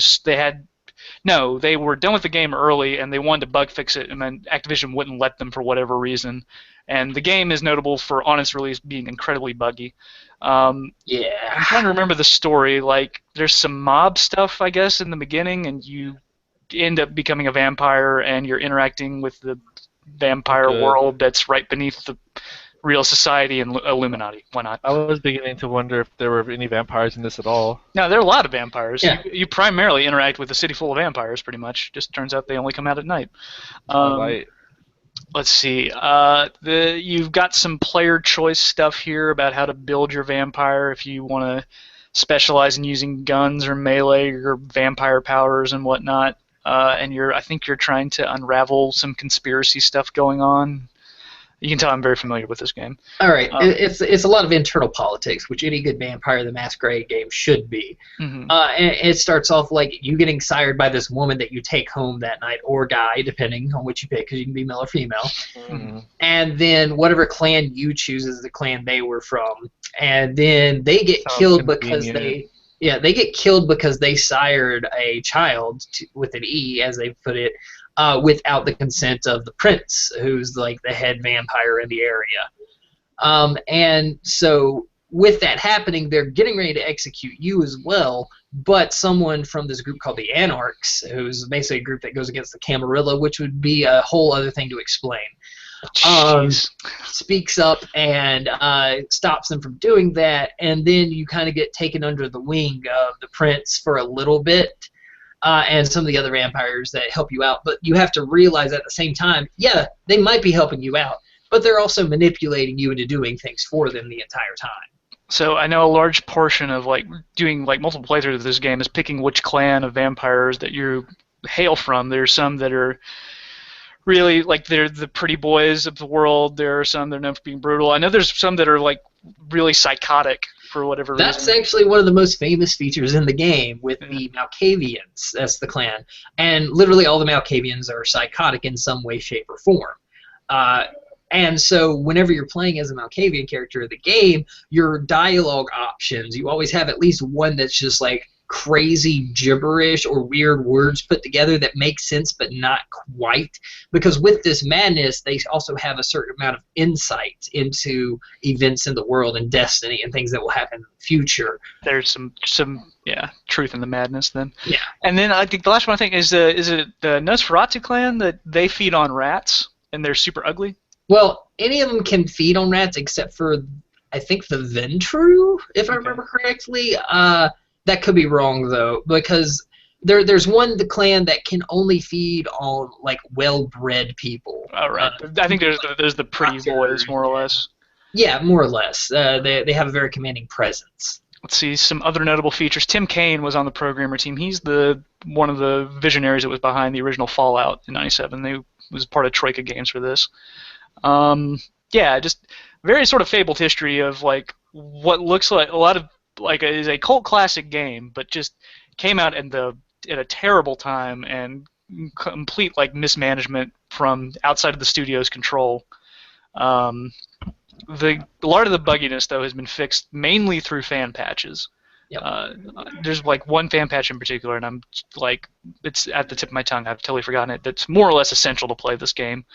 they were done with the game early, and they wanted to bug fix it, and then Activision wouldn't let them for whatever reason. And the game is notable for, on its release, being incredibly buggy. Yeah. I'm trying to remember the story. Like, there's some mob stuff, I guess, in the beginning, and you end up becoming a vampire, and you're interacting with the vampire world that's right beneath the real society and Illuminati. Why not? I was beginning to wonder if there were any vampires in this at all. No, there are a lot of vampires. Yeah. You primarily interact with a city full of vampires, pretty much. Just turns out they only come out at night. Right. Let's see. You've got some player choice stuff here about how to build your vampire if you want to specialize in using guns or melee or vampire powers and whatnot. And I think you're trying to unravel some conspiracy stuff going on. You can tell I'm very familiar with this game. All right, it's a lot of internal politics, which any good Vampire the Masquerade game should be. Mm-hmm. And it starts off like you getting sired by this woman that you take home that night, or guy, depending on which you pick, because you can be male or female. Mm-hmm. And then whatever clan you choose is the clan they were from, and then they get killed because they get killed because they sired a child with an E, as they put it. Without the consent of the prince, who's like the head vampire in the area. And so with that happening, they're getting ready to execute you as well, but someone from this group called the Anarchs, who's basically a group that goes against the Camarilla, which would be a whole other thing to explain, speaks up and stops them from doing that, and then you kind of get taken under the wing of the prince for a little bit. And some of the other vampires that help you out. But you have to realize at the same time, yeah, they might be helping you out, but they're also manipulating you into doing things for them the entire time. So I know a large portion of doing multiple playthroughs of this game is picking which clan of vampires that you hail from. There's some that are really they're the pretty boys of the world. There are some that are known for being brutal. I know there's some that are really psychotic. For whatever reason. That's actually one of the most famous features in the game with the Malkavians. That's the clan. And literally all the Malkavians are psychotic in some way, shape, or form. And so whenever you're playing as a Malkavian character in the game, your dialogue options, you always have at least one that's just crazy gibberish or weird words put together that make sense but not quite, because with this madness they also have a certain amount of insight into events in the world and destiny and things that will happen in the future. There's some truth in the madness then. Yeah. And then I think the last one I think is it the Nosferatu clan that they feed on rats and they're super ugly? Well, any of them can feed on rats except for I think the Ventru, if I remember correctly. That could be wrong though, because there's the clan that can only feed on well-bred people. Oh, right. I think there's the pretty boys, more or less. Yeah, more or less. They have a very commanding presence. Let's see some other notable features. Tim Kaine was on the programmer team. He's one of the visionaries that was behind the original Fallout in '97. They was part of Troika Games for this. Just very sort of fabled history of what looks like a lot of is a cult classic game, but just came out at a terrible time and complete mismanagement from outside of the studio's control. A lot of the bugginess though has been fixed mainly through fan patches. Yep. There's one fan patch in particular, and I'm it's at the tip of my tongue. I've totally forgotten it. That's more or less essential to play this game.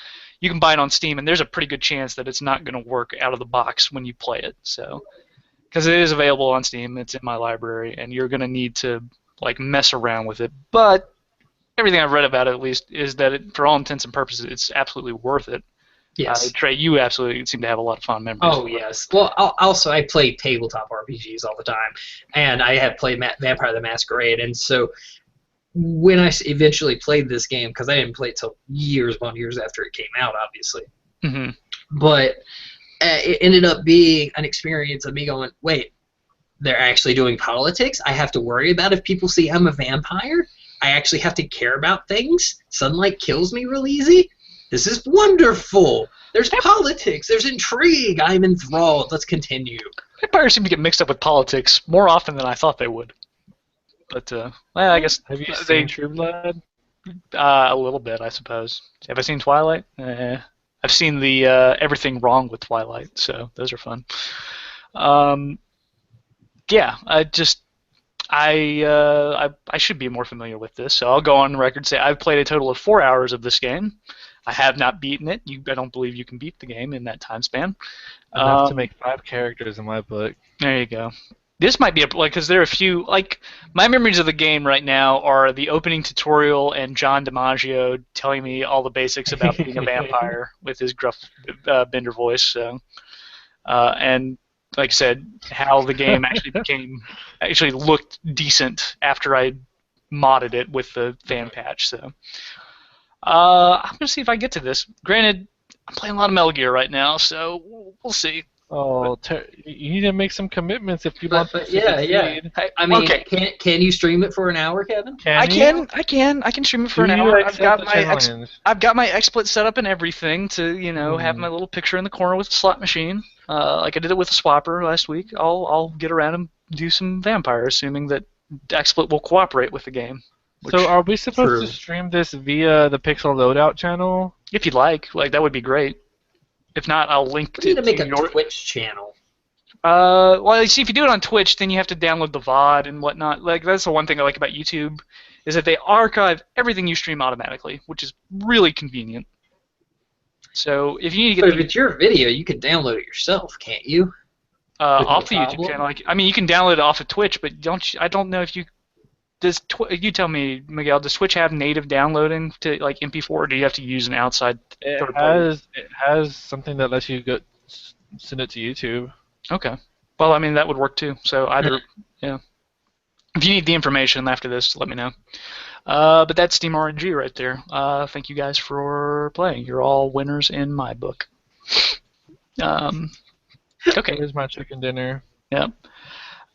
You can buy it on Steam, and there's a pretty good chance that it's not going to work out of the box when you play it. So. Because it is available on Steam, it's in my library, and you're going to need to mess around with it. But everything I've read about it, at least, is that for all intents and purposes, it's absolutely worth it. Yes. Trey, you absolutely seem to have a lot of fond memories. Oh yes. Well, also I play tabletop RPGs all the time, and I have played Vampire the Masquerade, and so when I eventually played this game, because I didn't play it till years upon years after it came out, obviously. Mm-hmm. But it ended up being an experience of me going, wait, they're actually doing politics? I have to worry about if people see I'm a vampire? I actually have to care about things? Sunlight kills me real easy? This is wonderful! There's politics, there's intrigue, I'm enthralled, let's continue. Vampires seem to get mixed up with politics more often than I thought they would. But, I guess... Have you seen True Blood? A little bit, I suppose. Have I seen Twilight? I've seen the Everything Wrong with Twilight, so those are fun. Um, yeah, I should be more familiar with this, so I'll go on record and say I've played a total of 4 hours of this game. I have not beaten it. I don't believe you can beat the game in that time span. Enough to make 5 characters in my book. There you go. This might be because there are a few my memories of the game right now are the opening tutorial and John DiMaggio telling me all the basics about being a vampire with his gruff Bender voice. So, and like I said, how the game actually looked decent after I modded it with the fan patch. So, I'm gonna see if I get to this. Granted, I'm playing a lot of Metal Gear right now, so we'll see. Oh, you need to make some commitments if you want to succeed. I mean, okay. Can you stream it for an hour, Kevin? I can stream it for an hour. I've got my XSplit set up and everything to have my little picture in the corner with the slot machine. Like I did it with the swapper last week. I'll get around and do some vampire, assuming that XSplit will cooperate with the game. So are we supposed to stream this via the Pixel Loadout channel? If you'd like that would be great. If not, I'll link to make a Twitch channel. Well, you see, if you do it on Twitch, then you have to download the VOD and whatnot. Like that's the one thing I like about YouTube, is that they archive everything you stream automatically, which is really convenient. So if you need to get, but if it's your video, you can download it yourself, can't you? Off the YouTube channel. I mean, you can download it off of Twitch, but I don't know if you. You tell me, Miguel, does Twitch have native downloading to like MP4, or do you have to use an outside third party? It has something that lets you send it to YouTube. Okay. Well, I mean, that would work too. So either, yeah. If you need the information after this, let me know. But that's Steam RNG right there. Thank you guys for playing. You're all winners in my book. Okay. Here's my chicken dinner. Yep.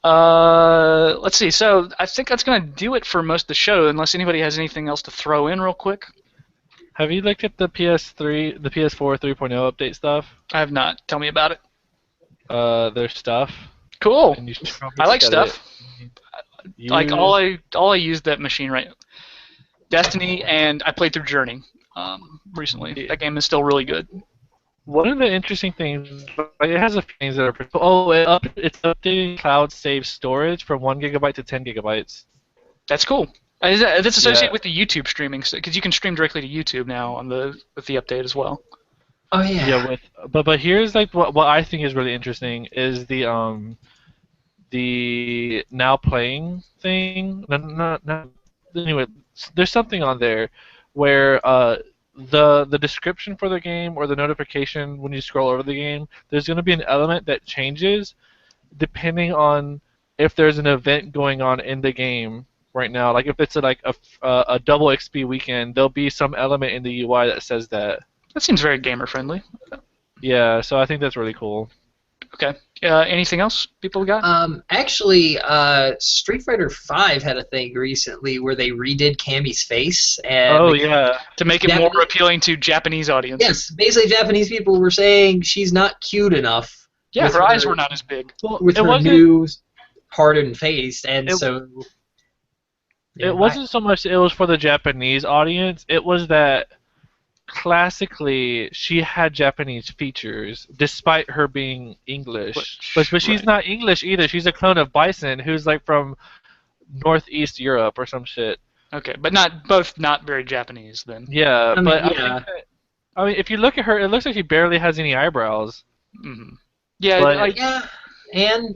Let's see. So I think that's going to do it for most of the show, unless anybody has anything else to throw in real quick. Have you looked at the PS4 3.0 update stuff? I have not. Tell me about it. There's stuff. Cool. I like stuff. Like all I used that machine right. Destiny, and I played through Journey recently. That game is still really good. One of the interesting things, it has a few things that are pretty it's updating cloud save storage from 1 GB to 10 GB. That's cool. That's associated with the YouTube streaming, because you can stream directly to YouTube now with the update as well. Oh yeah. Yeah, but here's like what I think is really interesting is the now playing thing. Anyway, there's something on there where the description for the game or the notification when you scroll over the game, there's going to be an element that changes depending on if there's an event going on in the game right now. Like if it's a double XP weekend, there'll be some element in the UI that says that. That seems very gamer friendly. Yeah, so I think that's really cool. Okay. Anything else people got? Actually, Street Fighter V had a thing recently where they redid Cammy's face. And to make it more appealing to Japanese audiences. Yes, basically Japanese people were saying she's not cute enough. Yeah, her eyes were not as big. With her new hardened face, and so... It wasn't so much it was for the Japanese audience, it was that classically she had Japanese features despite her being English. But she's not English either. She's a clone of Bison who's like from Northeast Europe or some shit. Okay, but not very Japanese then. Yeah, I mean if you look at her, it looks like she barely has any eyebrows. Mm-hmm. Yeah, and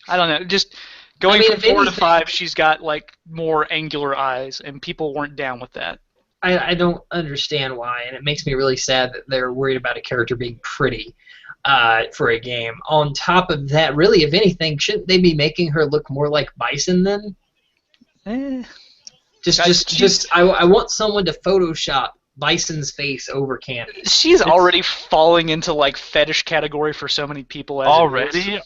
I don't know, just going from 4 to 5, she's got like more angular eyes, and people weren't down with that. I don't understand why, and it makes me really sad that they're worried about a character being pretty for a game. On top of that, really, if anything, shouldn't they be making her look more like Bison then? I want someone to Photoshop Bison's face over Cammy. She's already falling into like fetish category for so many people. Already.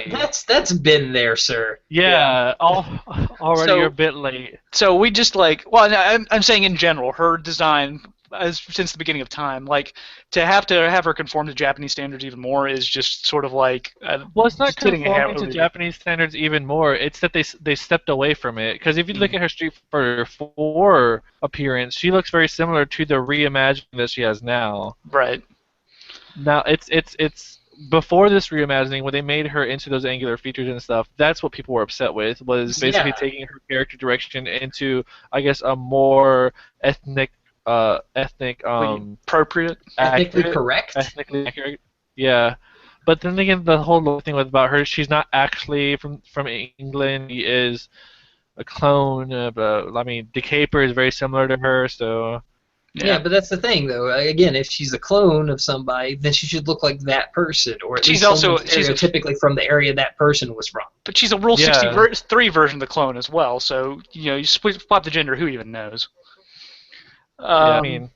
That's been there, sir. Yeah. Already you're a bit late. So we just I'm saying in general, her design since the beginning of time. Like to have her conform to Japanese standards even more is just sort of like Well, it's not just hitting a hat conforming to over the- Japanese standards even more. It's that they stepped away from it. Because if you look Mhm. at her Street Fighter 4 appearance, she looks very similar to the reimagining that she has now. Right. Now it's before this reimagining when they made her into those angular features and stuff. That's what people were upset with, was basically Yeah. taking her character direction into, I guess, a more ethnic Appropriate. Ethnically accurate, correct. ethnically accurate. Yeah. But then again, the whole thing with about her, she's not actually from England. She is a clone. But I mean, Decatur is very similar to her, so. Yeah, but that's the thing, though. Again, if she's a clone of somebody, then she should look like that person, or at She's least also- someone she's a- stereotypically from the area that person was from. But she's a Rule Yeah. 63 version of the clone as well, so you swap the gender. Who even knows? Yeah, I mean,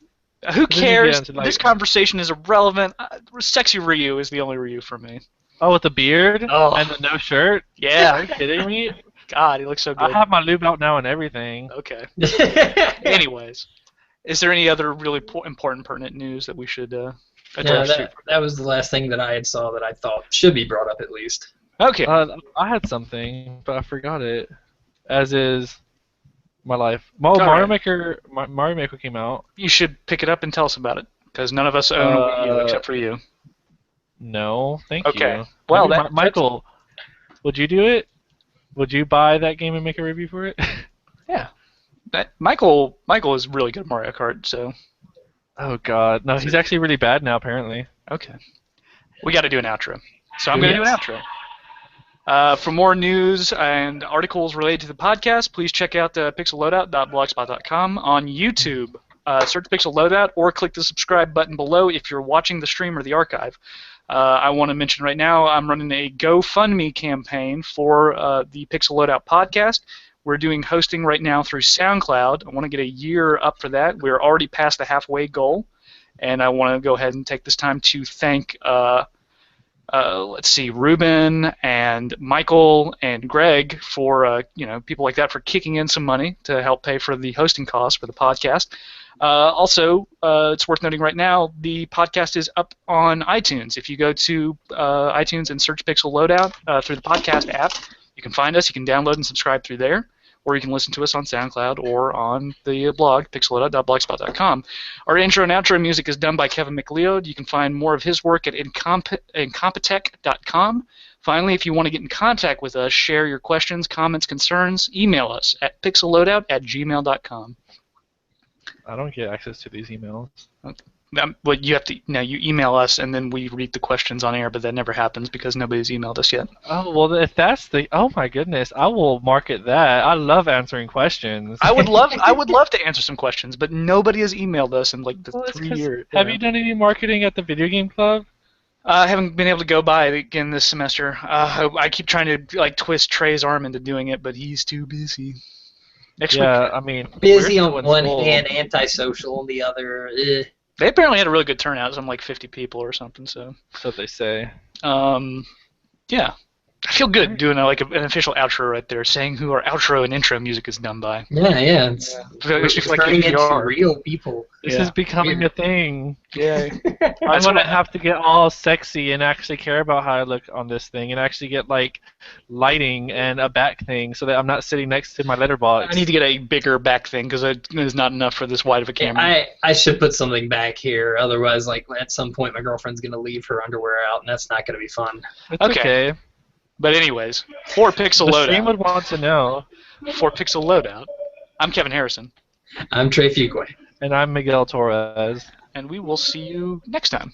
Who then you get cares? into, like- This conversation is irrelevant. Sexy Ryu is the only Ryu for me. oh, with the beard Oh. and the no shirt. Yeah. Are you kidding me? God, he looks so I good. have my lube out now and everything. Okay. Anyways, is there any other really important, pertinent news that we should No, address? that was the last thing that I had saw that I thought should be brought up at least. Okay. I had something, but I forgot it. As is my life. Alright. Mario Maker came out. You should pick it up and tell us about it, because none of us own a Wii U except for you. No, thank Okay. you. Well, Maybe that- Michael, would you do it? Would you buy that game and make a review for it? Yeah. Michael is really good at Mario Kart, so Oh God, no, he's actually really bad now. Apparently. okay. We got to do an outro, so I'm going to do an outro. For more news and articles related to the podcast, please check out pixelloadout.blogspot.com on YouTube. Search Pixel Loadout or click the subscribe button below if you're watching the stream or the archive. I want to mention right now I'm running a GoFundMe campaign for the Pixel Loadout podcast. We're doing hosting right now through SoundCloud. I want to get a year up for that. We're already past the halfway goal, and I want to go ahead and take this time to thank let's see, Ruben and Michael and Greg for people like that for kicking in some money to help pay for the hosting costs for the podcast. Also, it's worth noting right now the podcast is up on iTunes. If you go to iTunes and search Pixel Loadout through the podcast app, you can find us. You can download and subscribe through there, or you can listen to us on SoundCloud or on the blog, pixelloadout.blogspot.com. Our intro and outro music is done by Kevin McLeod. You can find more of his work at incompetech.com. Finally, if you want to get in contact with us, share your questions, comments, concerns, email us at pixelloadout@gmail.com. I don't get access to these emails. But you have to you email us and then we read the questions on air, but that never happens because nobody's emailed us yet. Oh well, if that's the oh my goodness, I will market that. I love answering questions. I would love to answer some questions, but nobody has emailed us in like the Well, it's 3 'cause- years. Have you done any marketing at the video game club? I haven't been able to go by it again this semester. I keep trying to like twist Trey's arm into doing it, but he's too busy. Next week, Yeah, I mean, Busy we're on doing one school. hand, antisocial on the other. they apparently had a really good turnout, some like 50 people or something. So, That's what they say. yeah, I feel good doing an official outro right there, saying who our outro and intro music is done by. Yeah. It's, It makes me feel like turning into NPR. real people. This Yeah. is becoming Weird. a thing. Yeah. I'm gonna what- have to get all sexy and actually care about how I look on this thing, and actually get like lighting and a back thing, so that I'm not sitting next to my letterbox. I need to get a bigger back thing because it is not enough for this wide of a camera. I should put something back here, otherwise, like at some point, my girlfriend's gonna leave her underwear out, and that's not gonna be fun. It's Okay. okay. But anyways, for Pixel The stream Loadout, would want to know. for Pixel Loadout, I'm Kevin Harrison, I'm Trey Fuqua. And I'm Miguel Torres. and we will see you next time.